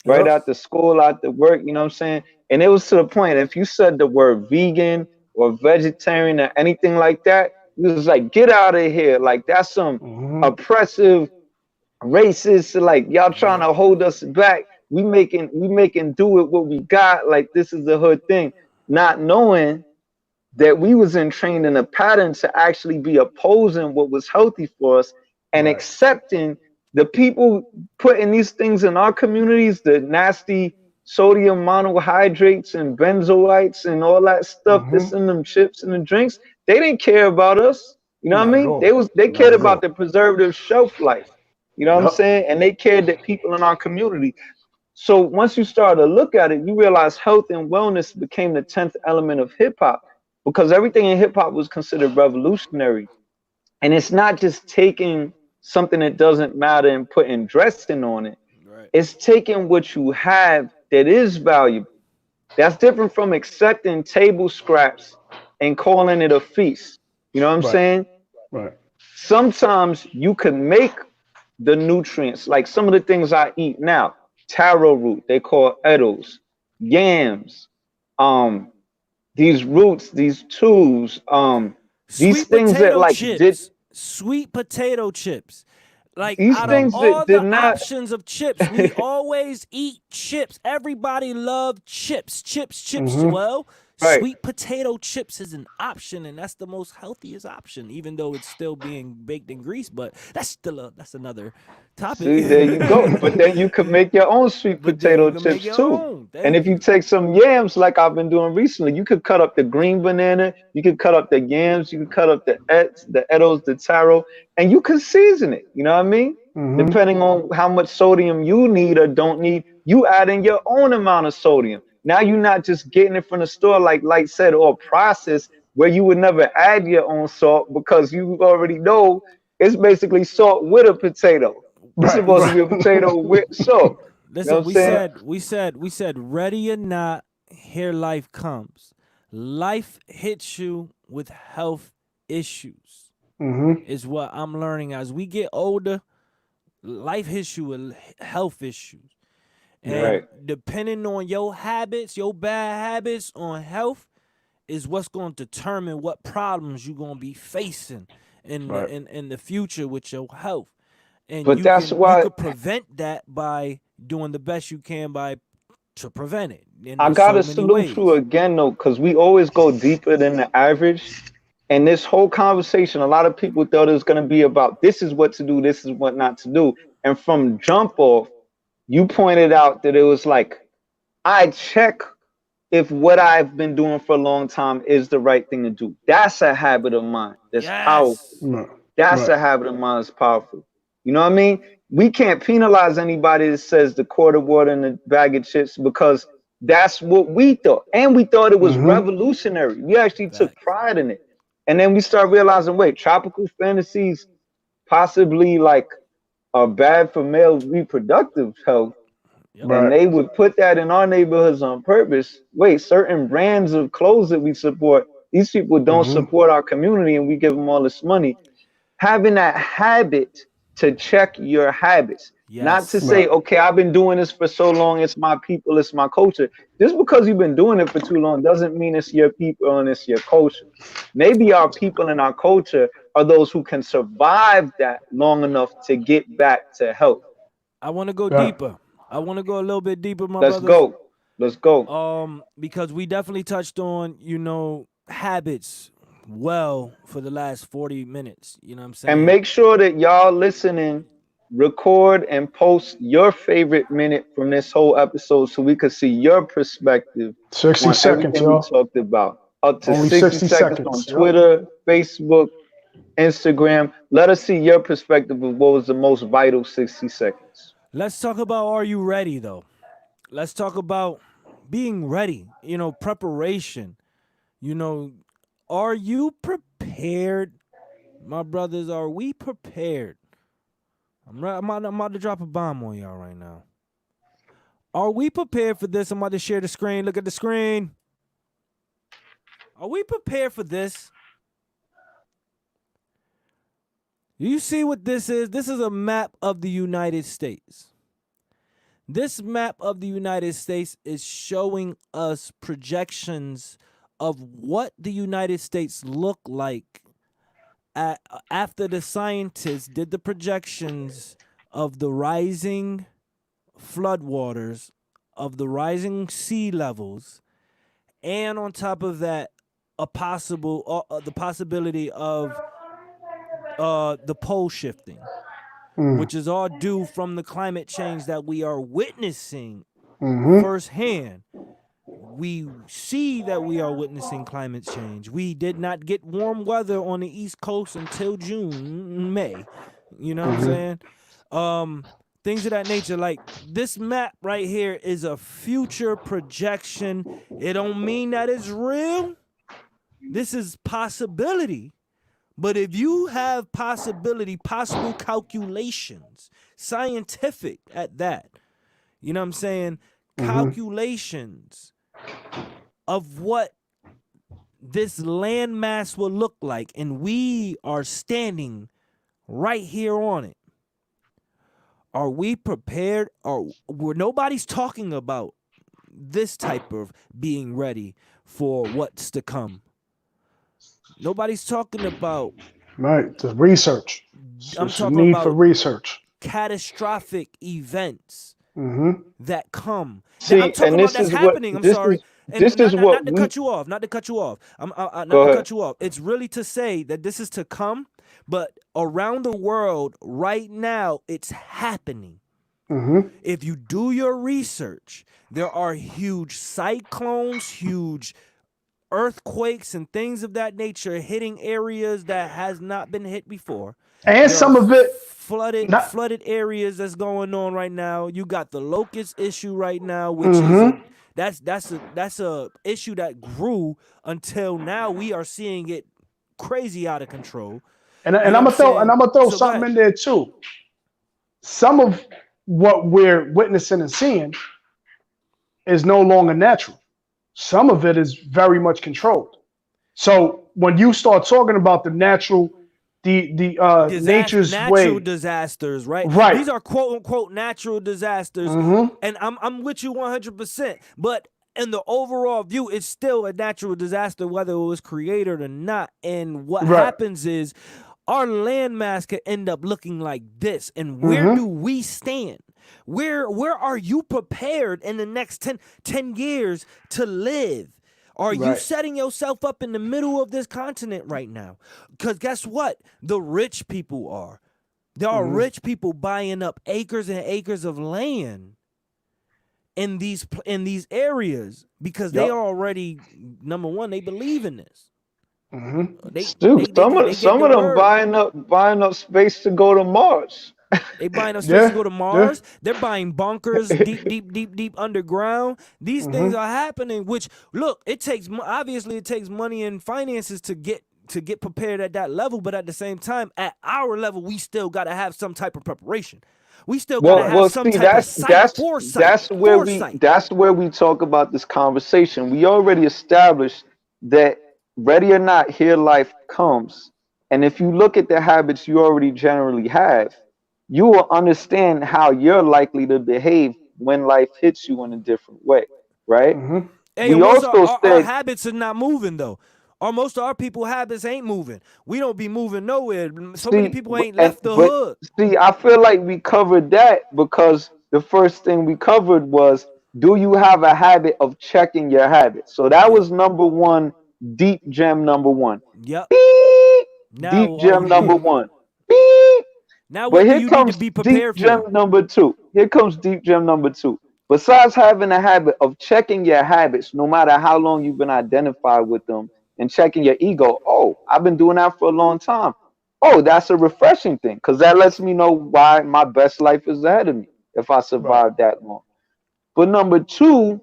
right Yep. after school, after work, you know what I'm saying? And it was to the point, if you said the word vegan or vegetarian or anything like that, it was like, get out of here. Like, that's some oppressive, racist, like, y'all trying Yep. to hold us back. We making do with what we got. Like, this is the hood thing. Not knowing that we was entrained in a pattern to actually be opposing what was healthy for us and Right. accepting the people putting these things in our communities, the nasty sodium monohydrates and benzoites and all that stuff that's in them chips and the drinks. They didn't care about us. You know what I Not at mean? all. They Not cared at about all. the preservative shelf life. You know what I'm Yep. saying? And they cared that people in our community. So once you start to look at it, you realize health and wellness became the 10th element of hip hop because everything in hip hop was considered revolutionary. And it's not just taking something that doesn't matter and putting dressing on it. Right. It's taking what you have that is valuable. That's different from accepting table scraps and calling it a feast. You know what I'm Right. saying? Right. Sometimes you can make the nutrients, like some of the things I eat now, taro root, they call edibles, yams, um, these roots, these tubes, these Sweet things that potato like did chips. Sweet potato chips. Like these out of things all that did the not options of chips, we always eat chips. Everybody love chips, chips, chips. Well, right. sweet potato chips is an option, and that's the most healthiest option, even though it's still being baked in grease. But that's another topic. See, there you go. But then you could make your own sweet But then you potato can make chips your too. own. And if Thank you you. take some yams, like I've been doing recently, you could cut up the green banana, you could cut up the yams, you could cut up the edos, the taro, and you can season it. You know what I mean? Depending on how much sodium you need or don't need, you add in your own amount of sodium. Now you're not just getting it from the store, like Light said, or processed, where you would never add your own salt because you already know it's basically salt with a potato. It's Right. supposed to be a potato Right. with salt. You know what Listen, I'm saying? we said, ready or not, here life comes. Life hits you with health issues. Is what I'm learning as we get older. Life hits you with health issues, Yeah. and Right. depending on your habits, your bad habits on health, is what's going to determine what problems you're going to be facing Right. in the future with your health. And But that's you why could prevent that by doing the best you can by to prevent it. And I there's so gotta many salute you ways. again though, because we always go deeper than the average. And this whole conversation, a lot of people thought it was gonna be about this is what to do, this is what not to do. And from jump off, you pointed out that it was like I check if what I've been doing for a long time is the right thing to do. That's a habit of mine. That's powerful. Yes. Right. That's Right. a habit of mine that's powerful. You know what I mean? We can't penalize anybody that says the quarter water and the bag of chips because that's what we thought. And we thought it was revolutionary. We actually took Facts. pride in it. And then we start realizing, wait, tropical fantasies possibly like are bad for male reproductive health. Yep. And Right. they would put that in our neighborhoods on purpose. Wait, certain brands of clothes that we support, these people don't support our community and we give them all this money. Having that habit to check your habits, not to Yes. say, Right. okay, I've been doing this for so long, it's my people, it's my culture. Just because you've been doing it for too long doesn't mean it's your people and it's your culture. Maybe our people and our culture are those who can survive that long enough to get back to health. I want to go Yeah. deeper. I want to go a little bit deeper, my Let's brothers. go. Let's go. Because we definitely touched on, habits well for the last 40 minutes. You know what I'm And saying? make sure that y'all listening record and post your favorite minute from this whole episode so we could see your perspective 60 on seconds, everything we y'all. talked about. Up to Only 60 60 seconds on seconds. Yep. Twitter, Facebook, Instagram. Let us see your perspective of what was the most vital 60 seconds. Let's talk about are you ready though? Let's talk about being ready, preparation. Are you prepared? My brothers, are we prepared? I'm about to drop a bomb on y'all right now. Are we prepared for this? I'm about to share the screen. Look at the screen. Are we prepared for this? Do you see what this is? This is a map of the United States. This map of the United States is showing us projections of what the United States look like after the scientists did the projections of the rising floodwaters, of the rising sea levels, and on top of that, the possibility of the pole shifting, which is all due from the climate change that we are witnessing firsthand. We see that we are witnessing climate change. We did not get warm weather on the East Coast until June, May. You know what I'm saying? Things of that nature. Like this map right here is a future projection. It don't mean that it's real. This is possibility. But if you have possible calculations, scientific at that, you know what I'm saying? Calculations of what this landmass will look like, and we are standing right here on it. Are we prepared? Or nobody's talking about this type of being ready for what's to come. Nobody's talking about the research. I'm There's talking need about for research. catastrophic events that come. See, I'm talking and about this that's is what happening. I'm sorry. this is what Not to cut you off. Not to cut you off. Not Go to ahead. cut you off. It's really to say that this is to come, but around the world right now, it's happening. If you do your research, there are huge cyclones, huge earthquakes, and things of that nature hitting areas that has not been hit before. And There some are of it flooded areas that's going on right now. You got the locust issue right now, which is that's a issue that grew until now. We are seeing it crazy out of control. And You know I'm what gonna throw So go something ahead. in there too. Some of what we're witnessing and seeing is no longer natural. Some of it is very much controlled. So when you start talking about the natural, nature's natural way, disasters, right? right? These are quote unquote natural disasters, and I'm with you 100%. But in the overall view, it's still a natural disaster, whether it was created or not. And what Right. happens is our landmass could end up looking like this. And where do we stand? Where are you prepared in the next 10 years to live? Are you Right. setting yourself up in the middle of this continent right now? Because guess what? The rich people are. There are rich people buying up acres and acres of land in these areas because they are already, number one, they believe in this. Some of them buying up space to go to Mars. They buying up space to go to Mars. Yeah. They're buying bunkers deep underground. These things are happening. Which look, it takes money and finances to get prepared at that level. But at the same time, at our level, we still got to have some type of preparation. We still got to have some type of foresight. That's where we talk about this conversation. We already established that ready or not, here life comes. And if you look at the habits you already generally have, you will understand how you're likely to behave when life hits you in a different way, right? Hey, we also our habits are not moving though. Most of our people habits ain't moving. We don't be moving nowhere. So many people ain't left the hood. See, I feel like we covered that because the first thing we covered was, do you have a habit of checking your habits? So that was number one, deep gem number one. Yep. Beep. Now, Deep gem number one. Beep. Now But what do here you need to comes be deep prepared gem for? number two. Here comes deep gem number two. Besides having a habit of checking your habits, no matter how long you've been identified with them, and checking your ego, oh, I've been doing that for a long time. Oh, that's a refreshing thing because that lets me know why my best life is ahead of me if I Right. survive that long. But number two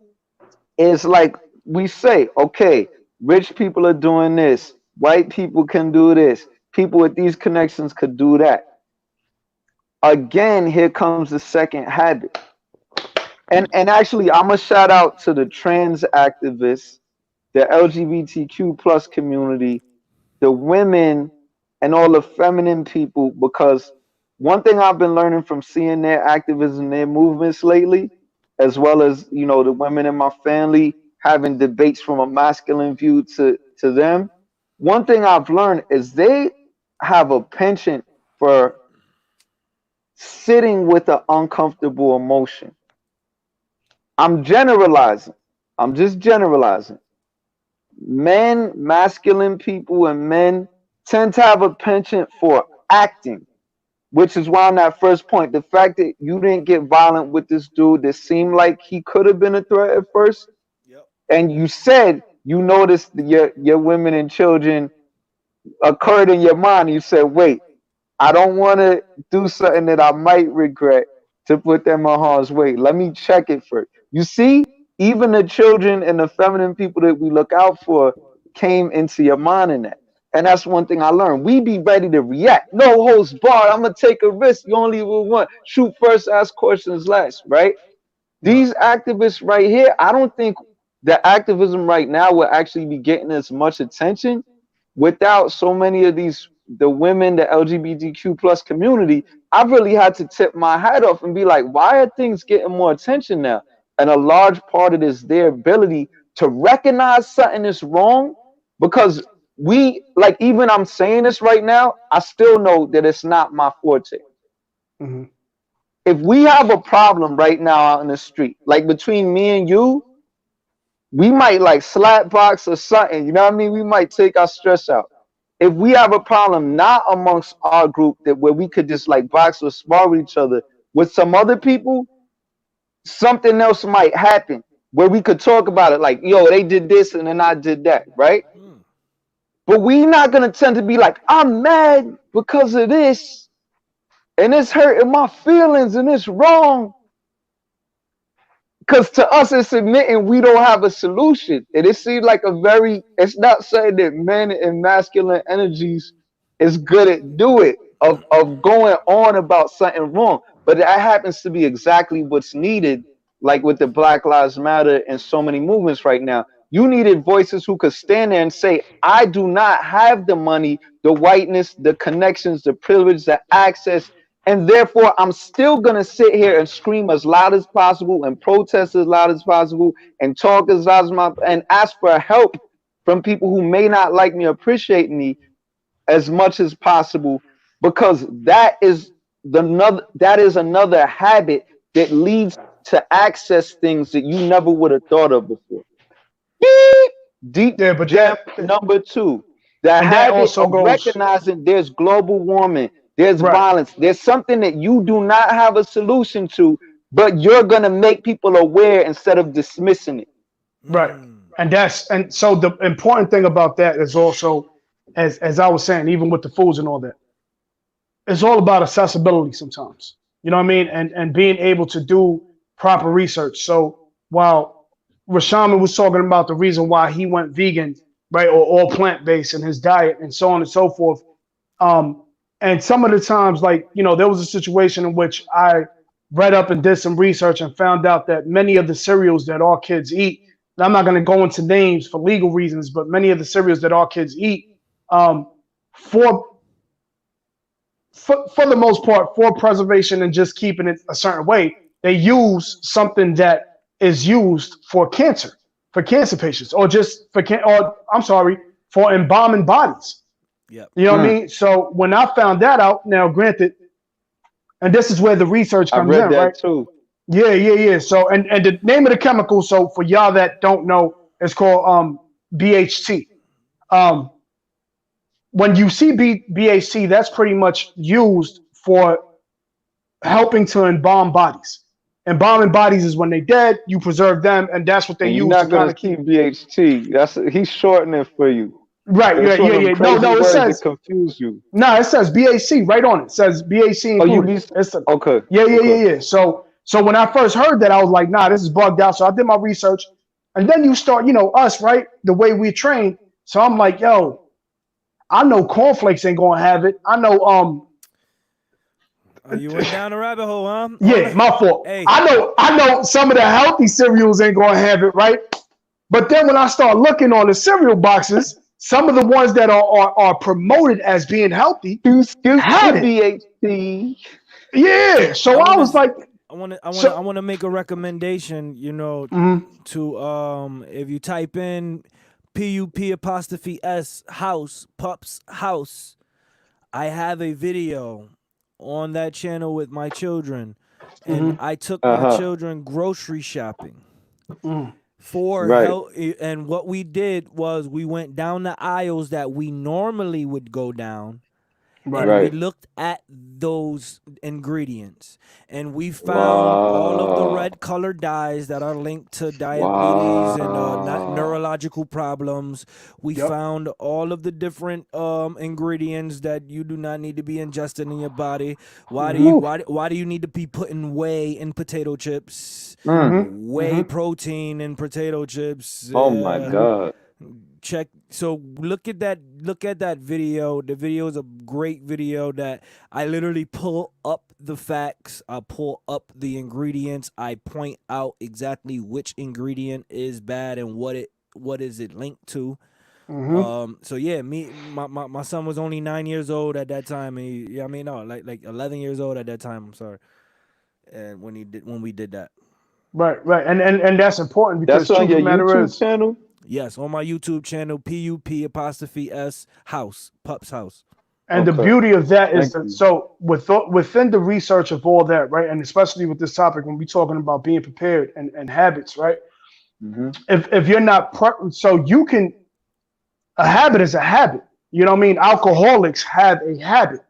is like we say, okay, rich people are doing this, white people can do this, people with these connections could do that. Again, here comes the second habit. And actually, I'm gonna shout out to the trans activists, the LGBTQ plus community, the women, and all the feminine people, because one thing I've been learning from seeing their activism, their movements lately, as well as the women in my family having debates from a masculine view to them. One thing I've learned is they have a penchant for sitting with an uncomfortable emotion. I'm generalizing. I'm just generalizing. Men, masculine people, and men tend to have a penchant for acting, which is why on that first point, the fact that you didn't get violent with this dude that seemed like he could have been a threat at first, Yep. and you said you noticed your women and children occurred in your mind. You said, wait, I don't want to do something that I might regret to put them in harm's way. Let me check it first. You see, even the children and the feminine people that we look out for came into your mind in that. And that's one thing I learned. We be ready to react. No holds barred. I'm going to take a risk. You only will one. Shoot first, ask questions last, right? Right. These activists right here, I don't think the activism right now will actually be getting as much attention without so many of these the women, the LGBTQ plus community. I've really had to tip my hat off and be like, why are things getting more attention now? And a large part of it is their ability to recognize something is wrong, because we like, even I'm saying this right now, I still know that it's not my forte. Hmm. If we have a problem right now out in the street, like between me and you, we might like slap box or something. You know what I mean? We might take our stress out. If we have a problem not amongst our group that where we could just like box or spar with each other, with some other people, something else might happen where we could talk about it. Like, yo, they did this and then I did that, right? Mm. But we not gonna tend to be like, I'm mad because of this, and it's hurting my feelings and it's wrong. Because to us, it's admitting we don't have a solution. And it seems like it's not saying that men and masculine energies is good at do it, of going on about something wrong. But that happens to be exactly what's needed, like with the Black Lives Matter and so many movements right now. You needed voices who could stand there and say, I do not have the money, the whiteness, the connections, the privilege, the access, and therefore, I'm still going to sit here and scream as loud as possible and protest as loud as possible and talk as loud as possible and ask for help from people who may not like me or appreciate me as much as possible, because that is another habit that leads to access things that you never would have thought of before. Deep Yeah, but gem number two, the that habit also of goes recognizing there's global warming, there's right. violence, there's something that you do not have a solution to, but you're going to make people aware instead of dismissing it. Right. Mm. And so the important thing about that is also, as I was saying, even with the foods and all that, it's all about accessibility sometimes. You know what I mean? And being able to do proper research. So while Rashaman was talking about the reason why he went vegan, right, or all plant-based in his diet and so on and so forth. Um, and some of the times, like, there was a situation in which I read up and did some research and found out that many of the cereals that our kids eat, and I'm not going to go into names for legal reasons, but many of the cereals that our kids eat, for for the most part, for preservation and just keeping it a certain way, they use something that is used for cancer patients, or just or I'm sorry, for embalming bodies. Yep. You know what I mean? So when I found that out, now granted, and this is where the research I comes read in, right? that too. Yeah. So and the name of the chemical, so for y'all that don't know, it's called BHT. Um, when you see BHT, that's pretty much used for helping to embalm bodies. Embalming bodies is when they dead, you preserve them, and that's what they And use you're to not kind gonna of keep BHT. He's shortening for you. right. It's one of them Yeah. crazy No, it words that says confuse you. no, it says BAC right on it. It says BAC Oh, you included. be okay. Yeah. So when I first heard that, I was like, nah, this is bugged out. So I did my research, and then you start, us, right? The way we train. So I'm like, yo, I know cornflakes ain't gonna have it. I know, You went down the rabbit hole, huh? yeah, my fault. Hey. I know some of the healthy cereals ain't gonna have it, right? But then when I start looking on the cereal boxes, some of the ones that are promoted as being healthy had it. BHT. Yeah. So I was like, I want to make a recommendation, to if you type in PUP''S house, pups house, I have a video on that channel with my children, and I took my children grocery shopping for help. And what we did was we went down the aisles that we normally would go down. And we looked at those ingredients, and we found all of the red color dyes that are linked to diabetes and neurological problems. We found all of the different ingredients that you do not need to be ingested in your body. Why do you need to be putting whey in potato chips? Whey protein in potato chips. Oh my God. Check. So look at that video. The video is a great video that I literally pull up the facts, I pull up the ingredients, I point out exactly which ingredient is bad and what is it linked to. So yeah, my son was only 9 years old at that time, and like 11 years old at that time, I'm sorry. And when we did that. Right. And that's important because that's on your YouTube channel? Yes, on my YouTube channel, PUP''S house, Pups House. And the beauty of that is that, so within the research of all that, right, and especially with this topic when we're talking about being prepared and habits, right? If you're not so you can, a habit is a habit. You know what I mean? Alcoholics have a habit.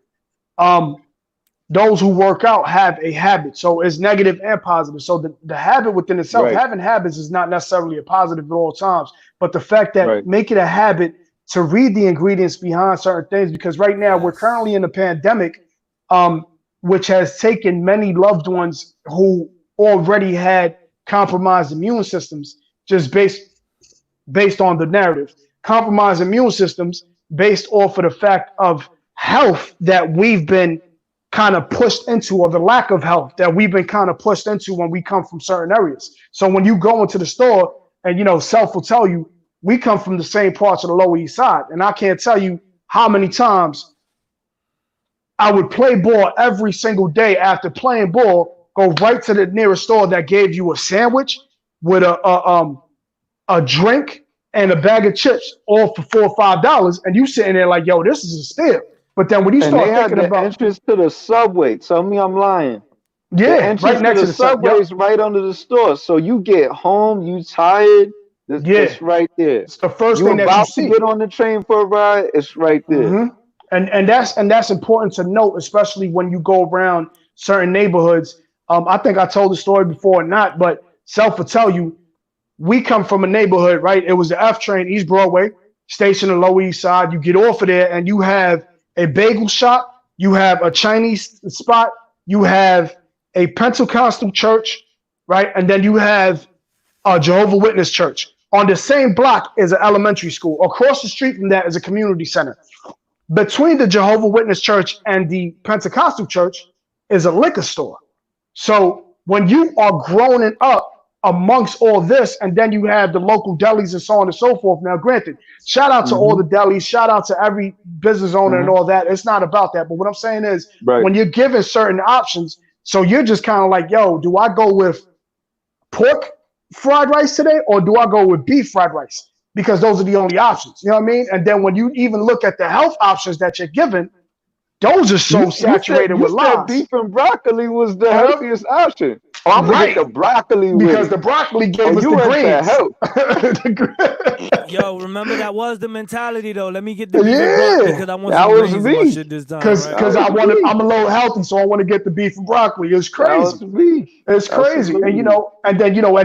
Those who work out have a habit. So it's negative and positive. So the habit within itself, having habits is not necessarily a positive at all times. But the fact that make it a habit to read the ingredients behind certain things, because right now we're currently in a pandemic, which has taken many loved ones who already had compromised immune systems, just based on the narrative. Compromised immune systems based off of the fact of health that we've been kind of pushed into, or the lack of health that we've been kind of pushed into when we come from certain areas. So when you go into the store and, Self will tell you, we come from the same parts of the Lower East Side. And I can't tell you how many times I would play ball every single day. After playing ball, go right to the nearest store that gave you a sandwich with a drink and a bag of chips, all for $4 or $5. And you sitting there like, yo, this is a steal. But then when you start thinking about entrance to the subway, tell me I'm lying. Yeah, right next to the subway is right under the store. So you get home, you tired. It's right there. It's the first thing that you see. You about to get on the train for a ride, it's right there. And that's important to note, especially when you go around certain neighborhoods. I think I told the story before or not, but Self will tell you, we come from a neighborhood, right? It was the F train, East Broadway, station in the Lower East Side. You get off of there and you have a bagel shop, you have a Chinese spot, you have a Pentecostal church, right? And then you have a Jehovah's Witness church. On the same block is an elementary school. Across the street from that is a community center. Between the Jehovah's Witness church and the Pentecostal church is a liquor store. So when you are growing up amongst all this, and then you have the local delis and so on and so forth. Now, granted, shout out to all the delis, shout out to every business owner and all that. It's not about that. But what I'm saying is when you're given certain options, so you're just kind of like, yo, do I go with pork fried rice today, or do I go with beef fried rice? Because those are the only options. You know what I mean? And then when you even look at the health options that you're given, those are so saturated with lies. Beef and broccoli was the healthiest option. Oh, I'm gonna Right. get the broccoli with Because it. the broccoli gave Oh, us you the into greens. health. Yo, remember that was the mentality though. Let me get the beef and broccoli Yeah. because I want That some was greens in my me. shit this time, Cause, right? That cause was I'm me. a little healthy, so I want to get the beef and broccoli. It's That crazy. was me. It's crazy. And Absolutely. and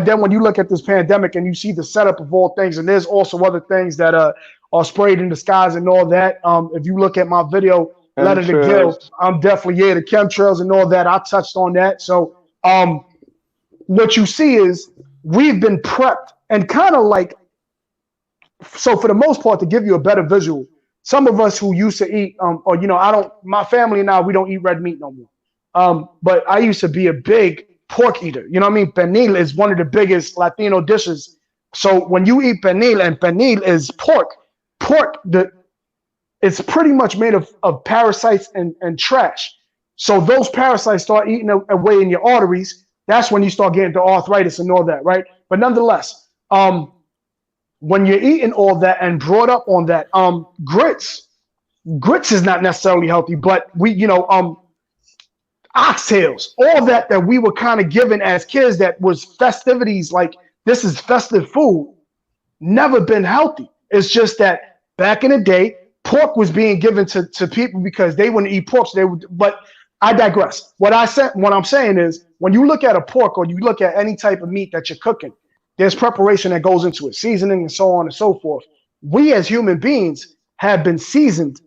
then when you look at this pandemic and you see the setup of all things, and there's also other things that are sprayed in the skies and all that. If you look at my video, Letter to Gill, Chemtrails. I'm definitely the chemtrails and all that. I touched on that. So what you see is we've been prepped and kind of like, so for the most part, to give you a better visual, some of us who used to eat, or I don't, my family and I, we don't eat red meat no more. But I used to be a big pork eater. You know what I mean? Pernil is one of the biggest Latino dishes. So when you eat pernil, and pernil is pork, it's pretty much made of parasites and trash. So those parasites start eating away in your arteries. That's when you start getting to arthritis and all that, right? But nonetheless, when you're eating all that and brought up on that, grits is not necessarily healthy, but oxtails, all that we were kind of given as kids, that was festivities, like this is festive food, never been healthy. It's just that back in the day, pork was being given to people because they wouldn't eat pork. So but I digress. What I'm saying is, when you look at a pork or you look at any type of meat that you're cooking, there's preparation that goes into it, seasoning and so on and so forth. We as human beings have been seasoned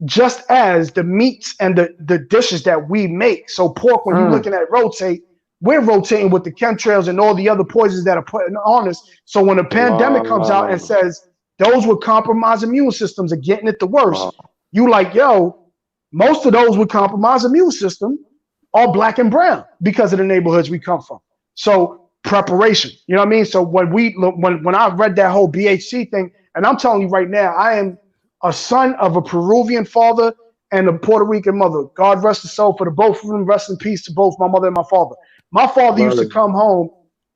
just as the meats and the dishes that we make. So pork, when you're looking at rotate, we're rotating with the chemtrails and all the other poisons that are put on us. So when a pandemic comes out and Wow. says those with compromised immune systems are getting it the worst, Wow. you like, yo, most of those with compromised immune system are black and brown because of the neighborhoods we come from. So preparation, you know what I mean? So when I read that whole BHC thing, and I'm telling you right now, I am a son of a Peruvian father and a Puerto Rican mother. God rest his soul for the both of them. Rest in peace to both my mother and my father. My father used to Word. come home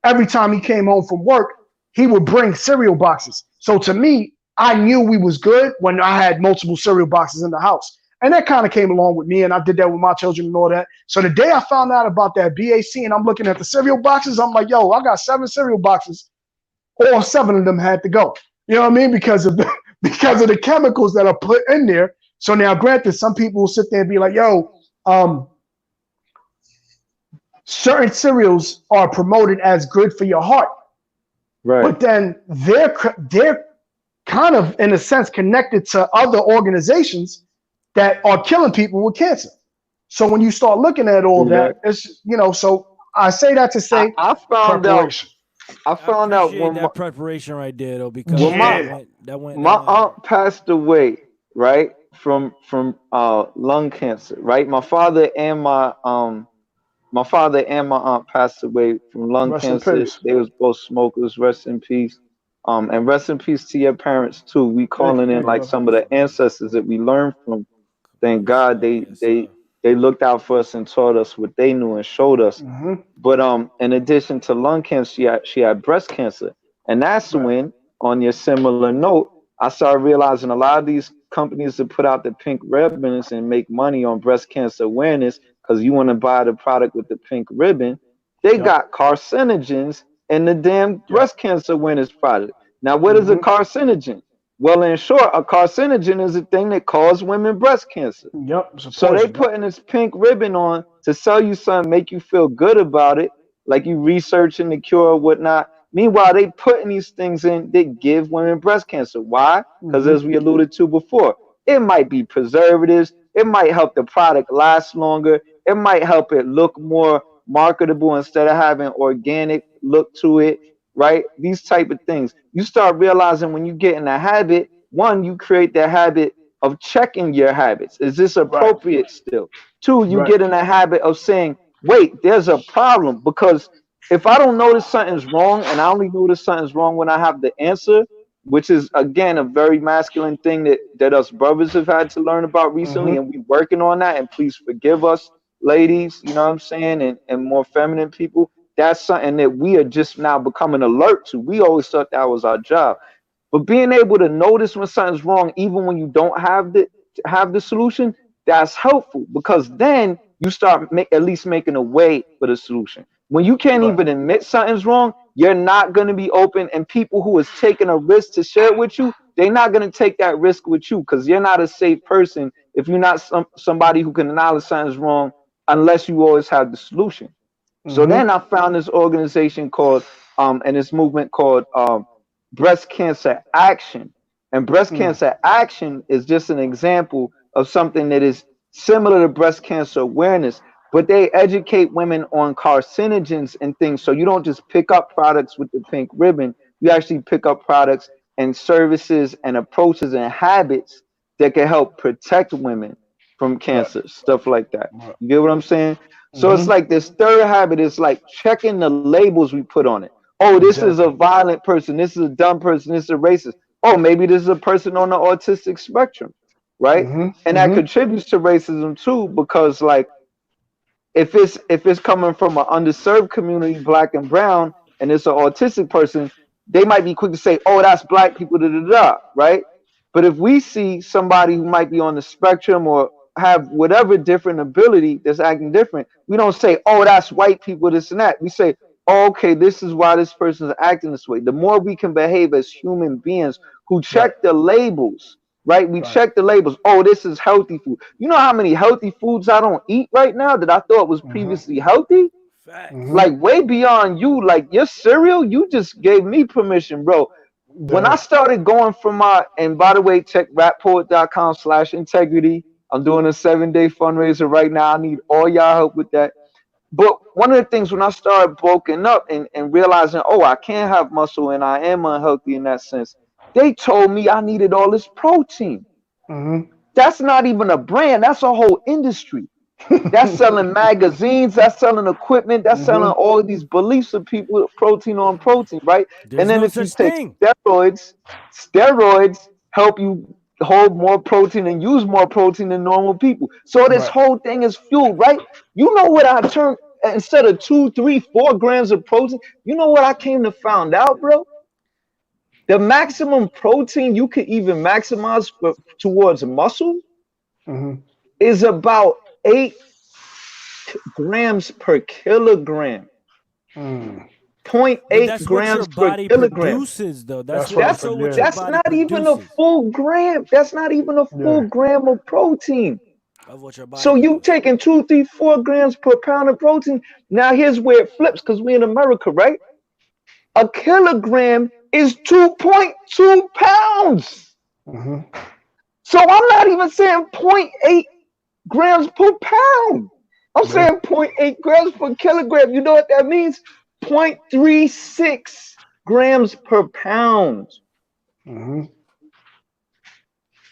every time he came home from work. He would bring cereal boxes. So to me, I knew we was good when I had multiple cereal boxes in the house. And that kind of came along with me, and I did that with my children and all that. So the day I found out about that BAC and I'm looking at the cereal boxes, I'm like, yo, I got 7 cereal boxes. All 7 of them had to go. You know what I mean? Because of the chemicals that are put in there. So now, granted, some people will sit there and be like, yo, certain cereals are promoted as good for your heart. Right. But then they're kind of, in a sense, connected to other organizations that are killing people with cancer. So when you start looking at all Do that. that, it's, so I say that to say I found out. preparation. I I found out appreciate when that preparation right there though, because when that Yeah. went that went my that went aunt passed away, right, from lung cancer, right. My father and my aunt passed away from lung Rest in cancer. peace. They was both smokers. Rest in peace. And rest in peace to your parents too. We calling in Thank you, like brother. some of the ancestors that we learned from. Thank God they yes, they sir. they looked out for us and taught us what they knew and showed us. Mm-hmm. But in addition to lung cancer, she had breast cancer, and that's Right. when, on your similar note, I started realizing a lot of these companies that put out the pink ribbons and make money on breast cancer awareness, because you want to buy the product with the pink ribbon, they Yep. got carcinogens in the damn Yep. breast cancer awareness product. Now, what is a Mm-hmm. carcinogen? Well, in short, a carcinogen is a thing that causes women breast cancer. Yep. It's a So they poison. Yep. putting this pink ribbon on to sell you something, make you feel good about it, like you researching the cure or whatnot. Meanwhile, they putting these things in that give women breast cancer. Why? Because Mm-hmm. as we alluded to before, it might be preservatives. It might help the product last longer. It might help it look more marketable instead of having organic look to it, right? These type of things. You start realizing when you get in a habit, one, you create that habit of checking your habits. Is this Right. appropriate still? Two, you Right. get in a habit of saying, wait, there's a problem. Because if I don't notice something's wrong, and I only notice something's wrong when I have the answer, which is again a very masculine thing that us brothers have had to learn about recently, Mm-hmm. and we working on that. And please forgive us, ladies, you know what I'm saying, and more feminine people. That's something that we are just now becoming alert to. We always thought that was our job. But being able to notice when something's wrong, even when you don't have the solution, that's helpful, because then you start at least making a way for the solution. When you can't Right. even admit something's wrong, you're not going to be open. And people who is taking a risk to share it with you, they're not going to take that risk with you because you're not a safe person if you're not somebody who can acknowledge something's wrong unless you always have the solution. So Mm-hmm. then I found this organization called and this movement called Breast Cancer Action. And Breast Mm. Cancer Action is just an example of something that is similar to breast cancer awareness, but they educate women on carcinogens and things. So you don't just pick up products with the pink ribbon, you actually pick up products and services and approaches and habits that can help protect women from Right. cancer, stuff like that. Right. You get what I'm saying? So it's Mm-hmm. like this third habit is like checking the labels we put on it. Oh, this is a Exactly. violent person. This is a dumb person. This is a racist. Oh, maybe this is a person on the autistic spectrum, right? Mm-hmm. And that Mm-hmm. contributes to racism too, because like if it's coming from an underserved community, black and brown, and it's an autistic person, they might be quick to say, "Oh, that's black people," da da da, right? But if we see somebody who might be on the spectrum or have whatever different ability that's acting different, we don't say, "Oh, that's white people," this and that. We say, oh, "Okay, this is why this person is acting this way." The more we can behave as human beings who Right. check the labels, right? We Right. check the labels. Oh, this is healthy food. You know how many healthy foods I don't eat right now that I thought was Mm-hmm. previously healthy? Facts. Mm-hmm. Like way beyond you. Like your cereal, you just gave me permission, bro. When I Yeah. started going from and by the way, check rapoet.com/integrity. I'm doing a 7-day fundraiser right now. I need all y'all help with that. But one of the things when I started bulking up and realizing, oh, I can't have muscle and I am unhealthy in that sense, they told me I needed all this protein. Mm-hmm. That's not even a brand, that's a whole industry. That's selling magazines, that's selling equipment, that's selling Mm-hmm. all of these beliefs of people with protein on protein, right? And There's then no if you such take thing. steroids help you hold more protein and use more protein than normal people. So this Right. whole thing is fueled, right? You know what I turned instead of 2, 3, 4 grams of protein, you know what I came to find out, bro? The maximum protein you could even maximize towards muscle Mm-hmm. is about 8 grams per kilogram. Mm. zero point But 0.8 that's what your grams per body kilogram. produces, though. That's what That's Also what your yeah. that's body not even a produces full gram. That's not even a full Yeah. gram of protein. of what your body So you produces. taking 2, 3, 4 grams per pound of protein. Now here's where it flips because we in America, right? A kilogram is 2.2 pounds. Mm-hmm. So I'm not even saying zero point 0.8 grams per pound. I'm saying Yeah. zero point 0.8 grams per kilogram. You know what that means? 0.36 grams per pound. Mm-hmm.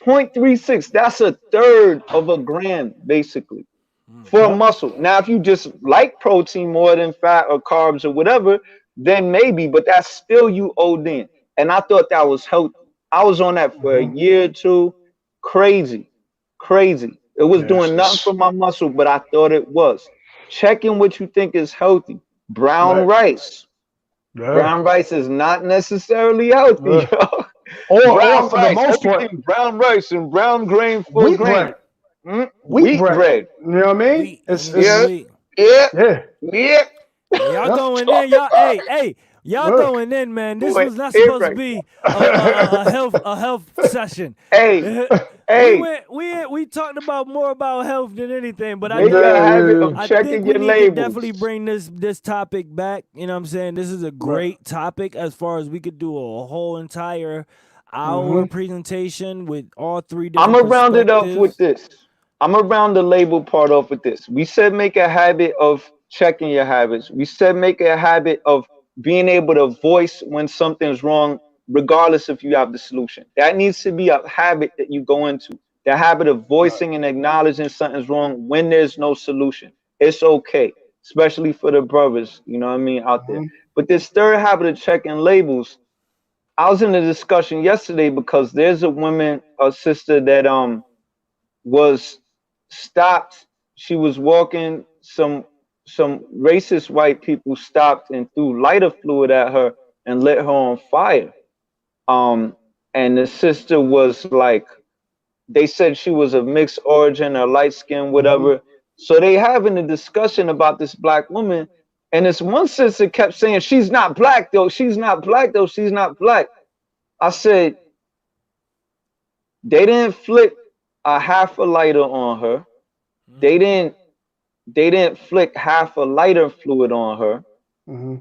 0.36. That's a third of a gram, basically, for a Mm-hmm. Yep. muscle. Now, if you just like protein more than fat or carbs or whatever, then maybe, but that's still you owed in. And I thought that was healthy. I was on that for a Mm-hmm. year or two. Crazy, crazy. It was Yes. doing nothing for my muscle, but I thought it was. Checking what you think is healthy. Brown Right. rice. Yeah. Brown rice is not necessarily healthy, Yeah. yo. Or Brown for the rice, most part, everything brown rice and brown grain, full wheat grain. bread. Wheat Wheat bread. bread. You know what I mean? Wheat, anything Yeah, It's wheat. yeah, yeah. yeah. Yeah, y'all Yep. going in, y'all. Hey, y'all Yeah. going in, man. This Boy, was not it supposed to right. be a health session. Hey, We hey, went we talked about more about health than anything, but make a habit of I think checking we your need to definitely labels. bring this topic back. You know what I'm saying? This is a Right. great topic as far as we could do a whole entire hour Mm-hmm. presentation with all three I'm different gonna round it up with perspectives. this. I'm gonna round the label part off with this. We said make a habit of checking your habits. We said make a habit of being able to voice when something's wrong, regardless if you have the solution. That needs to be a habit that you go into. The habit of Right. voicing and acknowledging something's wrong when there's no solution. It's okay, especially for the brothers, you know what I mean, out there. Mm-hmm. But this third habit of checking labels, I was in a discussion yesterday because there's a woman, a sister that was stopped. She was walking. Some racist white people stopped and threw lighter fluid at her and lit her on fire. Um, and the sister was like, they said she was of mixed origin or light skin, Mm-hmm. whatever. So they having a discussion about this black woman, And this one sister kept saying, she's not black though, she's not black though, she's not black. I said, they didn't flick a half a lighter on her. They didn't flick half a lighter fluid on her. Mm-hmm.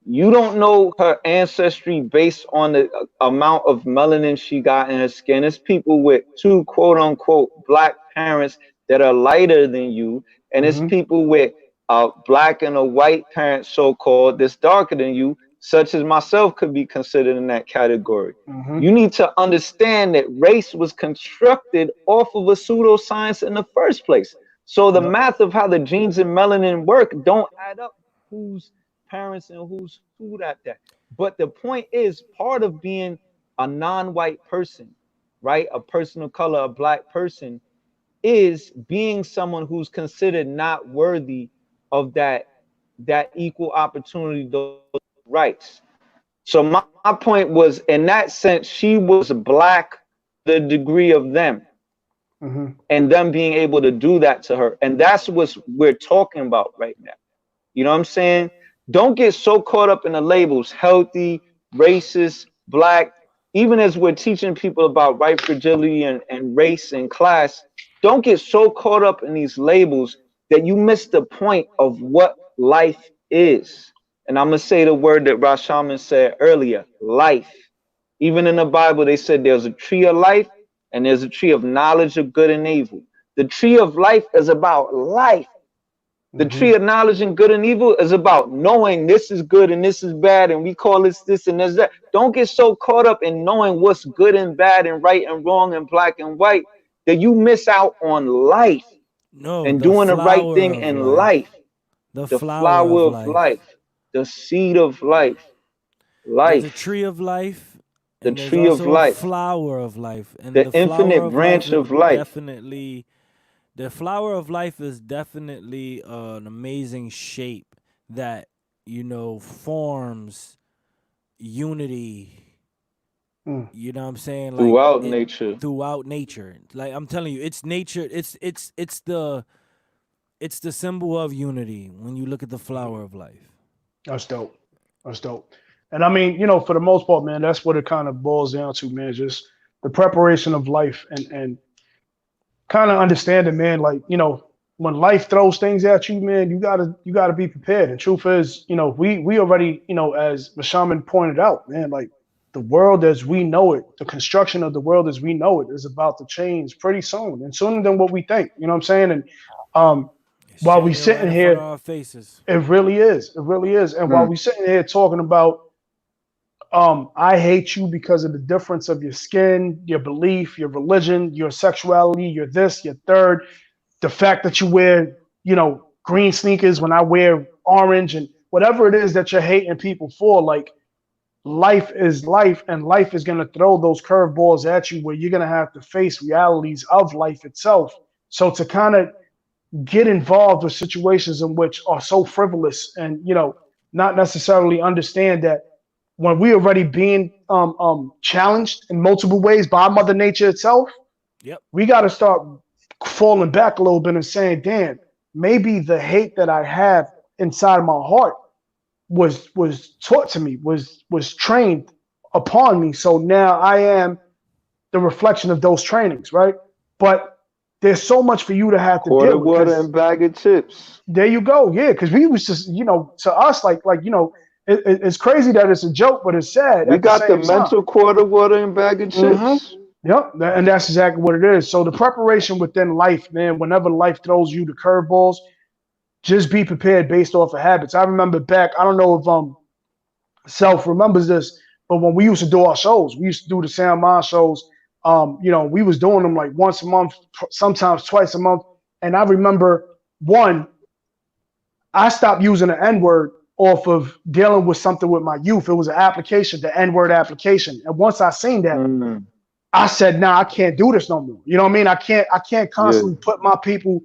You don't know her ancestry based on the amount of melanin she got in her skin. It's people with two quote unquote black parents that are lighter than you, and it's people with a black and a white parent, so called, that's darker than you, such as myself could be considered in that category. You need to understand that race was constructed off of a pseudoscience in the first place. So the math of how the genes and melanin work don't add up. Who's parents and who's who that. But the point is, part of being a non-white person, right, a person of color, a black person, is being someone who's considered not worthy of that equal opportunity, those rights. So my point was, in that sense, she was black, the degree of them, and them being able to do that to her. And that's what we're talking about right now. You know what I'm saying? Don't get so caught up in the labels, healthy, racist, black. Even as we're teaching people about white fragility and race and class, don't get so caught up in these labels that you miss the point of what life is. And I'm going to say the word that Rashaman said earlier, life. Even in the Bible, they said there's a tree of life and there's a tree of knowledge of good and evil. The tree of life is about life. The tree of knowledge and good and evil is about knowing this is good and this is bad, and we call this and there's that. Don't get so caught up in knowing what's good and bad and right and wrong and black and white that you miss out on life and doing the right thing in life. The flower of life, the seed of life, There's a tree of life, the tree of life, flower of life, and the infinite branch of life. The flower of life is definitely an amazing shape that, you know, forms unity. You know what I'm saying? Like throughout nature. Like I'm telling you, it's nature. It's the symbol of unity when you look at the flower of life. That's dope. That's dope. And I mean, you know, for the most part, man, that's what it kind of boils down to, man. Just the preparation of life and kind of understanding, man, like, you know, when life throws things at you, man, you gotta be prepared. And truth is, you know, we already, you know, as Mashaman pointed out, man, like the world as we know it, the construction of the world as we know it is about to change pretty soon, and sooner than what we think. You know what I'm saying? And while we sitting right here, our faces. it really is. It really is. And while we sitting here talking about I hate you because of the difference of your skin, your belief, your religion, your sexuality, your this, your third, the fact that you wear, you know, green sneakers when I wear orange, and whatever it is that you're hating people for, like, life is life, and life is going to throw those curveballs at you where you're going to have to face realities of life itself. So to kind of get involved with situations in which are so frivolous and, you know, not necessarily understand that when we already being challenged in multiple ways by Mother Nature itself, we got to start falling back a little bit and saying, damn, maybe the hate that I have inside my heart was taught to me, was trained upon me. So now I am the reflection of those trainings, right? But there's so much for you to have to deal with. Water and bag of chips. There you go. Yeah, because we was just, you know, to us, like you know, it's crazy that it's a joke, but it's sad. We got the mental quarter water and bag of chips. Yep, and that's exactly what it is. So the preparation within life, man, whenever life throws you the curveballs, just be prepared based off of habits. I remember back, I don't know if Self remembers this, but when we used to do our shows, we used to do the SoundMinds shows. You know, we was doing them like once a month, sometimes twice a month. And I remember I stopped using the N-word off of dealing with something with my youth. It was an application, the N-word application. And once I seen that, I said, nah, I can't do this no more. You know what I mean? I can't constantly put my people,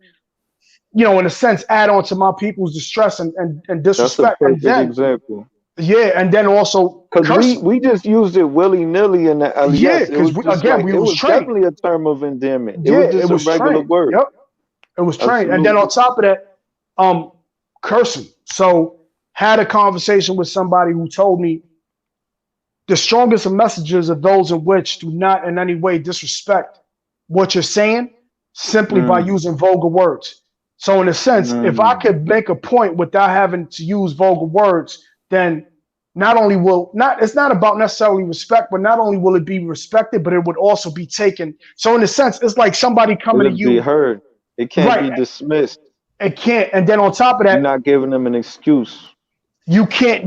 you know, in a sense, add on to my people's distress and disrespect. That's a perfect example. Yeah, and then also because we just used it willy-nilly in the LES. Yeah, because it was definitely a term of endearment. It was just a regular word. Yep. It was trained. And then on top of that, cursing. So had a conversation with somebody who told me the strongest of messages are those in which do not in any way disrespect what you're saying simply by using vulgar words. So in a sense, if I could make a point without having to use vulgar words, then not only will not it's not about necessarily respect, but not only will it be respected, but it would also be taken. So in a sense, it's like somebody coming to It'll be you, heard. It can't be right? dismissed. It can't. And then on top of You're that, not giving them an excuse. you can't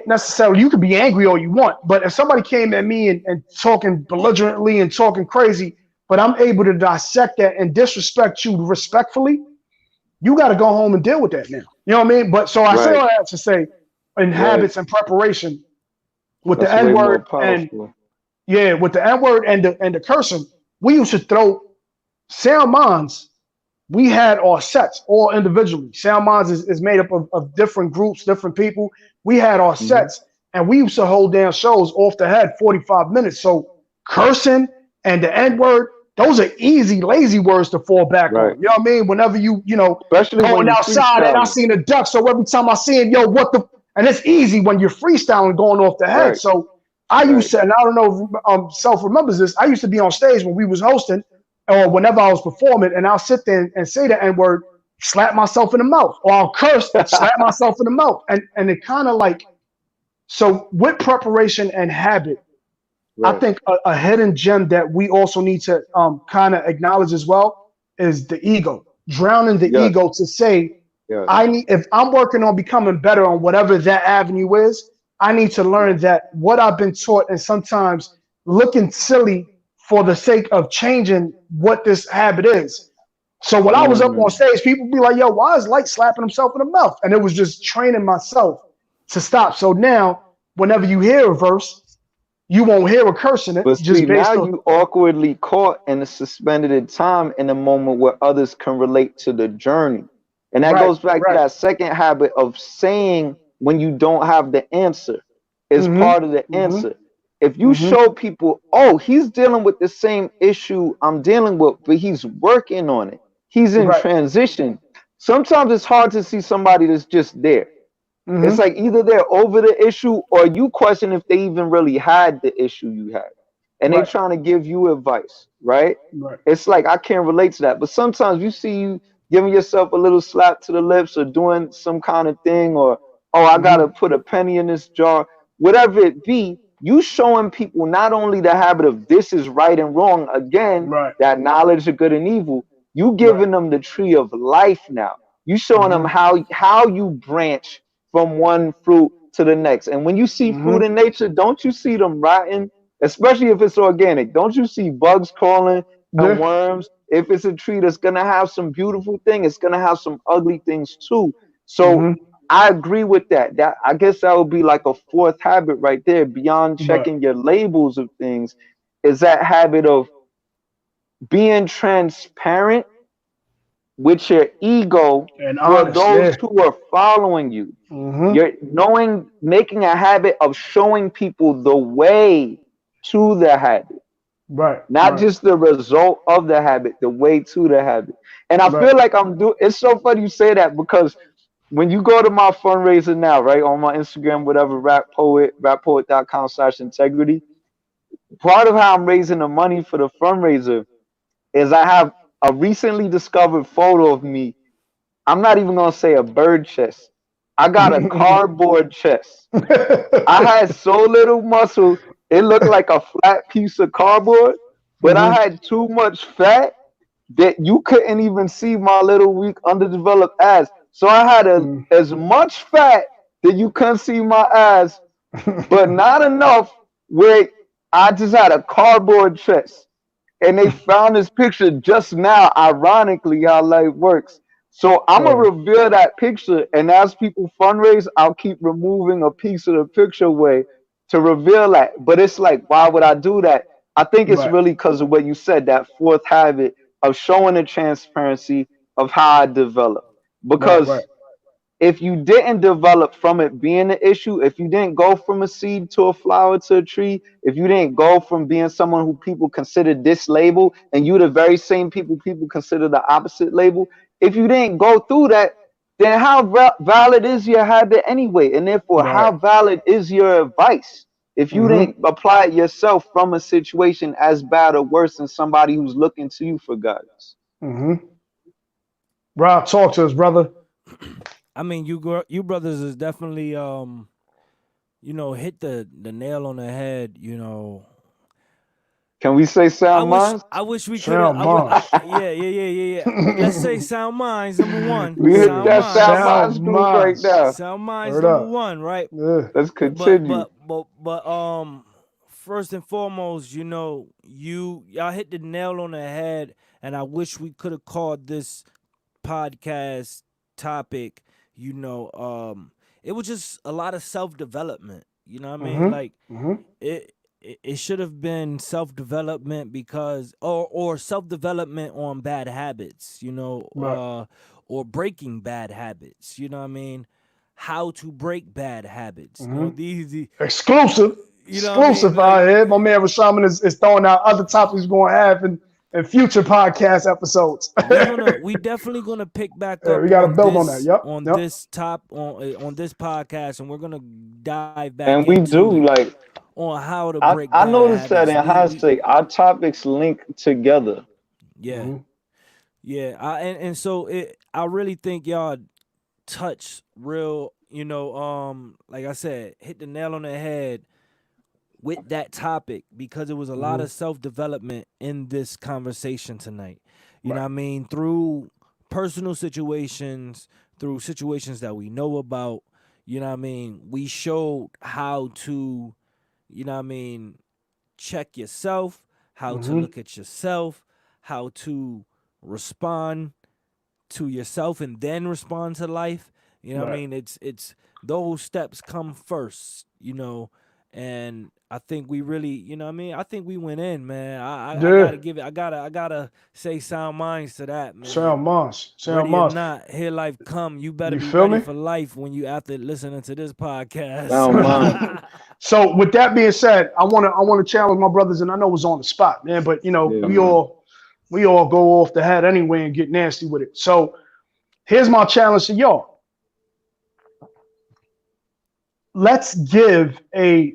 necessarily, you can be angry all you want, but if somebody came at me and talking belligerently and talking crazy, but I'm able to dissect that and disrespect you respectfully, you got to go home and deal with that now. You know what I mean? But so I say Right. all that to say, in habits and preparation, with That's the N way more word and powerful. yeah, with the N word and the cursing, we used to throw SoundMinds. We had our sets all individually. SoundMinds is made up of different groups, different people. We had our sets, and we used to hold down shows off the head 45 minutes. So cursing and the N word, those are easy, lazy words to fall back Right. on. You know what I mean? Whenever you Especially when going you outside and I freestyling. seen a duck, so every time I see him, yo, what the? And it's easy when you're freestyling going off the head. Right. So I used to, and I don't know if Self remembers this, I used to be on stage when we was hosting or whenever I was performing, and I'll sit there and say the N word, slap myself in the mouth, or I'll curse, slap myself in the mouth. And it kind of like, so with preparation and habit, I Right. think a hidden gem that we also need to kind of acknowledge as well is the ego. Drowning the Yes. ego to say, Yes. if I'm working on becoming better on whatever that avenue is, I need to learn that what I've been taught and sometimes looking silly for the sake of changing what this habit is. So when I was up on stage, people be like, yo, why is Light slapping himself in the mouth? And it was just training myself to stop. So now, whenever you hear a verse, you won't hear a curse in it, But just see, now based on you awkwardly caught in a suspended time in a moment where others can relate to the journey. And that right, goes back to right. that second habit of saying when you don't have the answer is part of the Mm-hmm. answer. If you Mm-hmm. show people, oh, he's dealing with the same issue I'm dealing with, but he's working on it, he's in Right. transition. Sometimes it's hard to see somebody that's just there. It's Mm-hmm. like either they're over the issue or you question if they even really had the issue you had. And they Right. trying to give you advice, right? Right. It's like I can't relate to that. But sometimes you see you giving yourself a little slap to the lips or doing some kind of thing, or oh, I Mm-hmm. gotta put a penny in this jar, whatever it be, you showing people not only the habit of this is right and wrong, again, Right. that knowledge of good and evil, you Right. giving them the tree of life now. You showing them Mm-hmm. how you branch from one fruit to the next. And when you see fruit Mm-hmm. in nature, don't you see them rotting? Especially if it's organic. Don't you see bugs crawling and Yeah. worms? If it's a tree that's gonna have some beautiful thing, it's gonna have some ugly things too. So Mm-hmm. I agree with that. That I guess that would be like a fourth habit right there, beyond Right. checking your labels of things, is that habit of being transparent with your ego And for honest. those Yeah. who are following you. Mm-hmm. You're knowing, making a habit of showing people the way to the habit, Right. not Right. just the result of the habit, the way to the habit. And I Right. feel like it's so funny you say that because when you go to my fundraiser now, right, on my Instagram, whatever, rapoet.com/integrity, part of how I'm raising the money for the fundraiser is I have a recently discovered photo of me. I'm not even gonna say a bird chest. I got a cardboard chest. I had so little muscle, it looked like a flat piece of cardboard, but I Mm-hmm. had too much fat that you couldn't even see my little weak underdeveloped ass. So I had as much fat that you couldn't see my ass, but not enough where I just had a cardboard chest. And they found this picture just now, ironically, how life works. So I'm gonna reveal that picture, and as people fundraise, I'll keep removing a piece of the picture away to reveal that. But it's like, why would I do that? I think it's Right. really because of what you said, that fourth habit of showing the transparency of how I develop. Right. Right. Because if you didn't develop from it being an issue, if you didn't go from a seed to a flower to a tree, if you didn't go from being someone who people consider this label and you the very same people consider the opposite label, if you didn't go through that, then how valid is your habit anyway? And therefore, Right. how valid is your advice if you didn't apply it yourself from a situation as bad or worse than somebody who's looking to you for guidance? Rob, talk to us, brother. I mean, you brothers is definitely hit the nail on the head. Can we say sound minds? I wish we could have. Sound minds. Yeah. Let's say sound minds number one. We hit Sound that sound minds. minds Sound group right minds. now. Sound minds Word number up. one, right? Yeah. Let's continue. But first and foremost, y'all hit the nail on the head, and I wish we could have called this podcast topic. It was just a lot of self-development. You know what I mean? Like it should have been self-development because or self-development on bad habits, Right. or breaking bad habits. You know what I mean? How to break bad habits. These Exclusive. you know what I mean? Exclusive Like, out here. My man Rashaman is throwing out other topics we're gonna have in future podcast episodes. we definitely gonna pick back Yeah, up we gotta on build this on that. Yep. on Yep. this on this podcast, and we're gonna dive back And we do into like on how to I, break I bad noticed that habits. in hindsight, our topics link together. Yeah. Yeah, and so I really think y'all touch real, like I said, hit the nail on the head with that topic because it was a lot of self-development in this conversation tonight. You know what I mean? Through personal situations, through situations that we know about, you know what I mean? We showed how to, check yourself, how to look at yourself, how to respond to yourself and then respond to life. You know what I mean? It's those steps come first, and I think we really, I think we went in, man. I gotta give it. I gotta say sound minds to that, man. Sound minds. Sound Ready or minds. not, here life come. You better You be feel ready me? for life when you after listening to this podcast. Sound minds. So with that being said, I wanna challenge my brothers, and I know it's on the spot, man, but Yeah, we man. all go off the head anyway and get nasty with it. So here's my challenge to y'all. Let's give a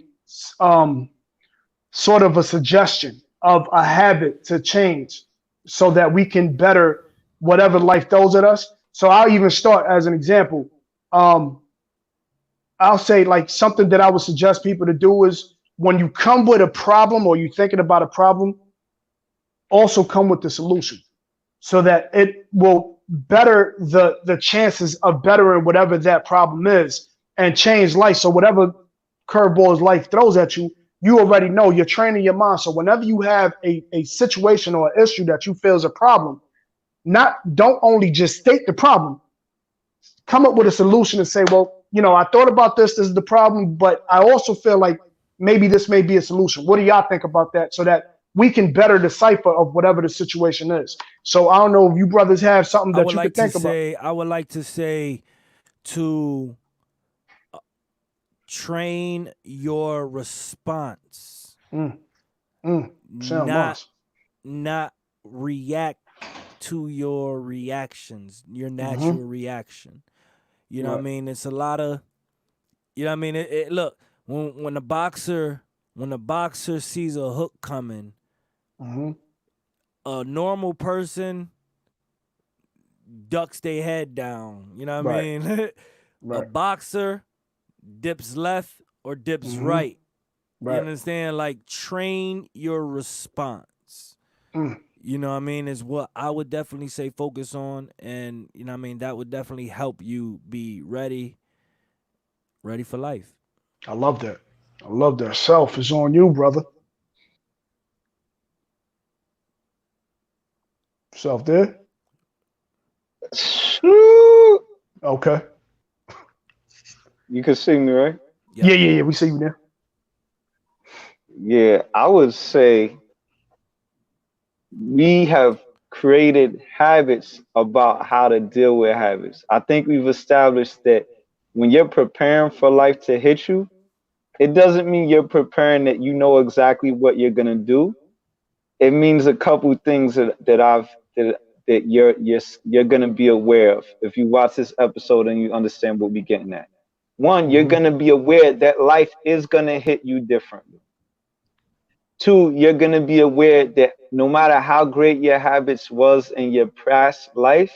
sort of a suggestion of a habit to change so that we can better whatever life throws at us. So I'll even start as an example. I'll say like something that I would suggest people to do is when you come with a problem or you're thinking about a problem, also come with the solution so that it will better the chances of bettering whatever that problem is and change life. So whatever curveballs life throws at you, you already know you're training your mind. So whenever you have a situation or an issue that you feel is a problem, don't only just state the problem, come up with a solution and say, well, I thought about this is the problem, but I also feel like maybe this may be a solution. What do y'all think about that? So that we can better decipher of whatever the situation is. So I don't know if you brothers have something that you could think about. I would like to say to train your response. Not react to your reactions, your natural reaction. You know what I mean? It's a lot of, look, when the boxer sees a hook coming, a normal person ducks their head down. You know what I mean? A boxer dips left or dips right. You understand? Like, train your response. You know what I mean? Is what I would definitely say focus on. And, that would definitely help you be ready for life. I love that. Self is on you, brother. Self there? Okay. You can see me, right? Yep. Yeah. We see you there. Yeah, I would say we have created habits about how to deal with habits. I think we've established that when you're preparing for life to hit you, it doesn't mean you're preparing that you know exactly what you're gonna do. It means a couple things that that you're gonna be aware of if you watch this episode and you understand what we're getting at. One, you're gonna be aware that life is gonna hit you differently. Two, you're gonna be aware that no matter how great your habits was in your past life,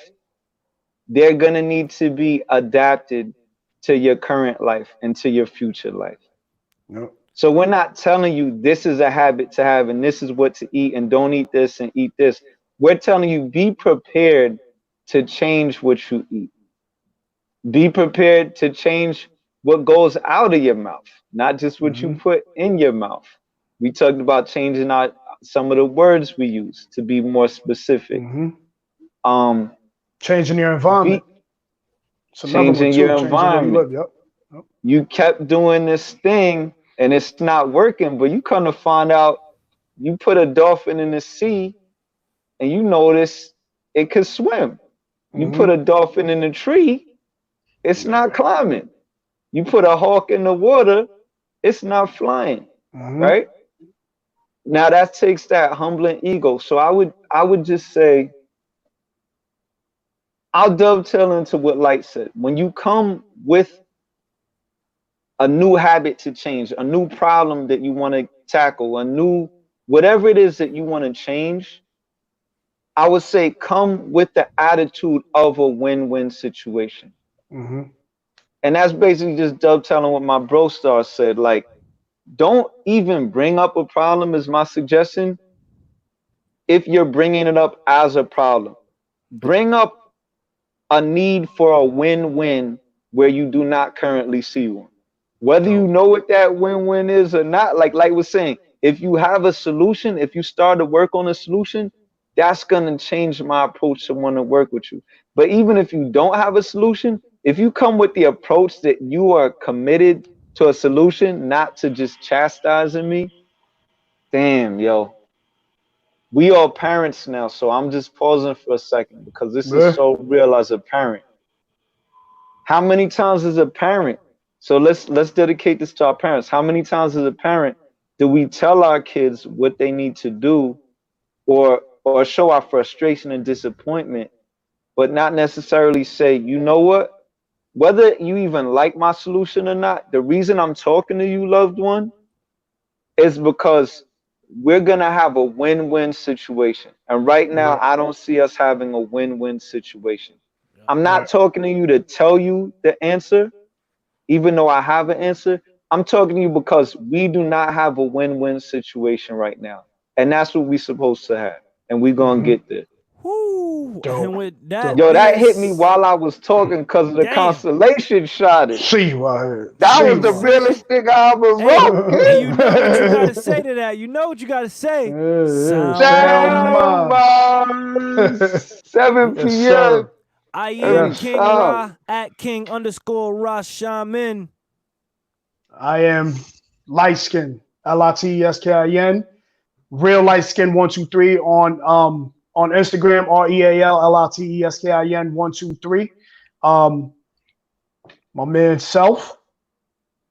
they're gonna need to be adapted to your current life and to your future life. Yep. So we're not telling you this is a habit to have and this is what to eat and don't eat this and eat this. We're telling you be prepared to change what you eat. Be prepared to change what goes out of your mouth, not just what you put in your mouth. We talked about changing out some of the words we use to be more specific. Changing your environment. It's another Changing one too. your Changing environment. where you live. Yep. You kept doing this thing and it's not working, but you come to find out you put a dolphin in the sea and you notice it could swim. You put a dolphin in a tree, it's not climbing. You put a hawk in the water, it's not flying. Right? Now that takes that humbling ego. So I would just say, I'll dovetail into what Light said. When you come with a new habit to change, a new problem that you want to tackle, a new whatever it is that you want to change, I would say come with the attitude of a win-win situation. And that's basically just dovetailing what my bro star said. Like, don't even bring up a problem is my suggestion if you're bringing it up as a problem. Bring up a need for a win-win where you do not currently see one. Whether you know what that win-win is or not, like was saying, if you have a solution, if you start to work on a solution, that's going to change my approach to want to work with you. But even if you don't have a solution, if you come with the approach that you are committed to a solution, not to just chastising me, damn, yo. We are parents now, so I'm just pausing for a second because this is so real as a parent. How many times as a parent, so let's dedicate this to our parents. How many times as a parent do we tell our kids what they need to do or show our frustration and disappointment, but not necessarily say, you know what? Whether you even like my solution or not, the reason I'm talking to you, loved one, is because we're going to have a win-win situation. And right now, I don't see us having a win-win situation. I'm not talking to you to tell you the answer, even though I have an answer. I'm talking to you because we do not have a win-win situation right now. And that's what we're supposed to have. And we're going to get there. Woo. And with that, yo, that hit me while I was talking because of the constellation shot it. See you out here. That was the realest thing I ever wrote. And you know what you gotta say to that. You know what you gotta say. SoundMinds. 7 p.m. I am King Ra at King_Ra Shaman. I am LiteSkin, LiteSkin, real LiteSkin 123 on Instagram, REALLITESKIN 123. My man Self.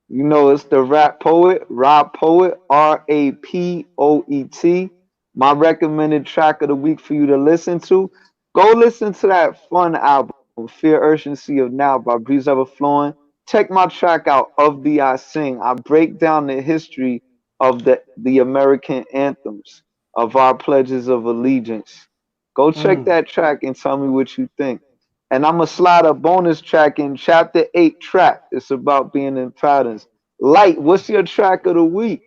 You know it's the Rapoet, Rapoet, RAPOET. My recommended track of the week for you to listen to. Go listen to that fun album, Fear Urgency of Now by Breeze Everflowing. Check my track out, Of Thee I Sing. I break down the history of the American anthems, of our pledges of allegiance. Go check that track and tell me what you think. And I'm going to slide a bonus track in chapter 8 track. It's about being in patterns. Light, what's your track of the week?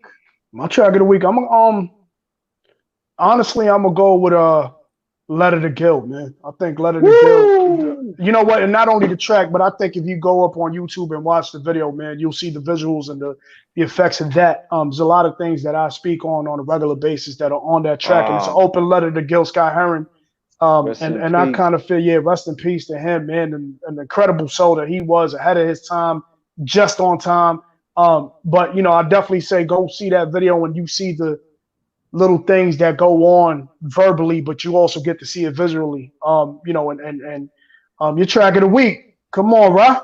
My track of the week, honestly, I'm going to go with Letter to Guild, man. I think Letter to Guild, you know what? And not only the track, but I think if you go up on YouTube and watch the video, man, you'll see the visuals and the effects of that. There's a lot of things that I speak on a regular basis that are on that track. And it's an open letter to Gil Scott Heron. And I kind of feel, rest in peace to him, man. And an incredible soul that he was, ahead of his time, just on time. But, I definitely say go see that video when you see the little things that go on verbally, but you also get to see it visually. Your track of the week. Come on, Ra.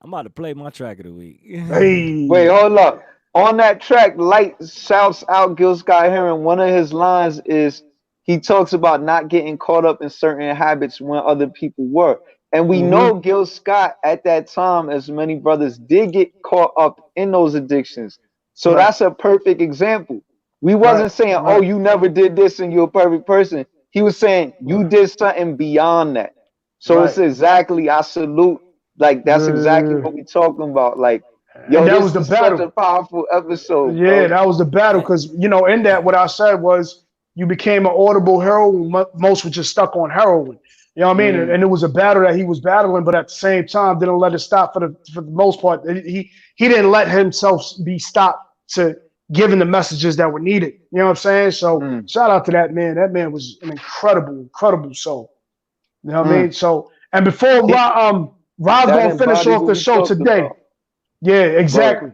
I'm about to play my track of the week. Hey. Wait, hold up. On that track, Light shouts out Gil Scott Heron. One of his lines is, he talks about not getting caught up in certain habits when other people were. And we know Gil Scott at that time, as many brothers did get caught up in those addictions. So that's a perfect example. We wasn't saying, oh, you never did this and you're a perfect person. He was saying you did something beyond that. So it's exactly, I salute, like that's exactly what we talking about. Like, yo, that this was the is battle. such a powerful episode. Yeah, bro. that was the battle because, you know, in that, what I said was you became an audible heroine. Most were just stuck on heroin. You know what I mean? And it was a battle that he was battling, but at the same time, didn't let it stop for the most part. He didn't let himself be stopped to giving the messages that were needed. You know what I'm saying? So shout out to that man. That man was an incredible soul. You know what I mean? So, and before Rob's gonna finish off the show today. Yeah, exactly.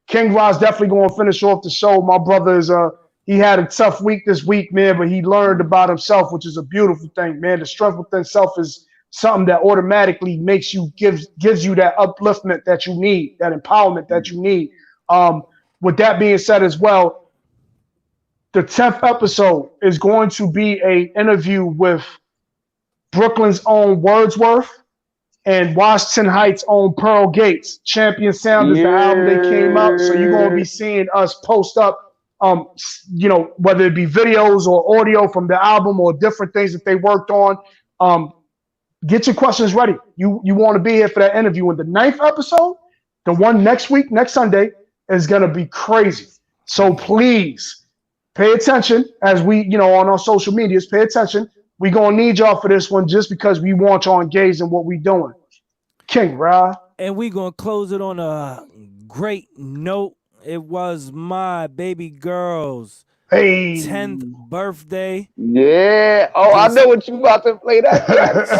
King Rod's definitely gonna finish off the show. My brother is he had a tough week this week, man, but he learned about himself, which is a beautiful thing, man. The strength within self is something that automatically makes you gives you that upliftment that you need, that empowerment that you need. With that being said as well, the 10th episode is going to be an interview with Brooklyn's own Wordsworth and Washington Heights' own Pearl Gates. Champion Sound is the album they came out, so you're going to be seeing us post up, you know, whether it be videos or audio from the album or different things that they worked on. Get your questions ready. You want to be here for that interview. And the 9th episode, the one next week, next Sunday, is going to be crazy. So please pay attention as we, you know, on our social medias, pay attention. We're going to need y'all for this one just because we want y'all engaged in what we're doing. King Ra. And we're going to close it on a great note. It was my baby girl's 10th birthday. Yeah. Oh, I know what you about to play that. So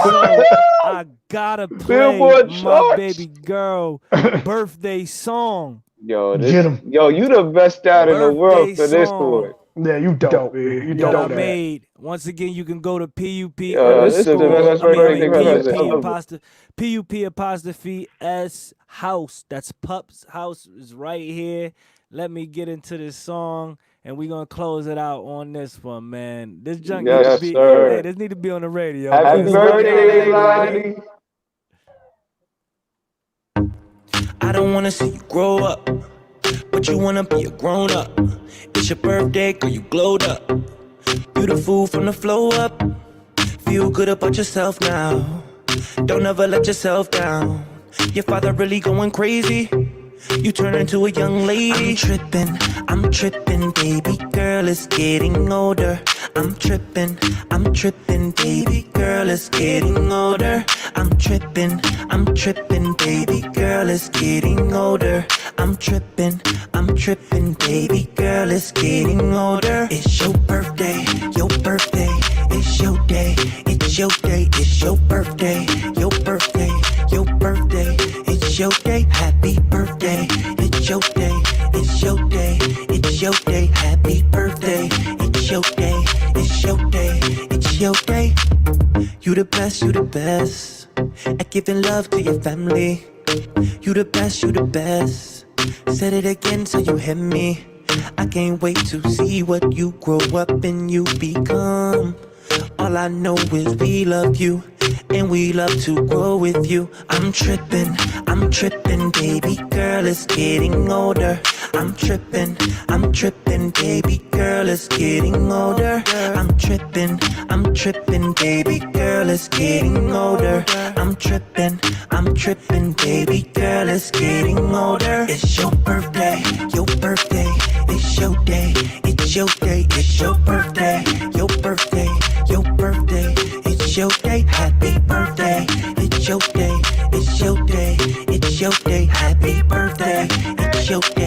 I gotta play my baby girl birthday song. Yo, you the best out in the world for this one. Yeah, you dope, man. You dope. Once again, you can go to PUP. PUP apostrophe S House. That's Pup's house is right here. Let me get into this song, and we're gonna close it out on this one, man. This junk needs to be. Hey, this need to be on the radio. Happy birthday, everybody. I don't wanna see you grow up, but you wanna be a grown up. It's your birthday, girl, you glowed up. Beautiful from the flow up. Feel good about yourself now. Don't ever let yourself down. Your father really going crazy. You turn into a young lady. I'm tripping, baby girl is getting older. I'm tripping, baby girl is getting older. I'm tripping, baby girl is getting older. I'm tripping, baby girl is getting older. It's your birthday, it's your day, it's your day, it's your birthday, it's your day, happy birthday, it's your day, it's your day, happy birthday, it's your day, it's your day. You the best at giving love to your family. You the best. Said it again so you hear me. I can't wait to see what you grow up and you become. All I know is we love you and we love to grow with you. I'm tripping, baby girl is getting older. I'm tripping, baby girl is getting older. I'm tripping, baby girl is getting older. I'm tripping, baby girl is getting older. It's your birthday, it's your day, it's your day, it's your birthday, it's your day, happy birthday, it's your day, happy birthday, it's your day.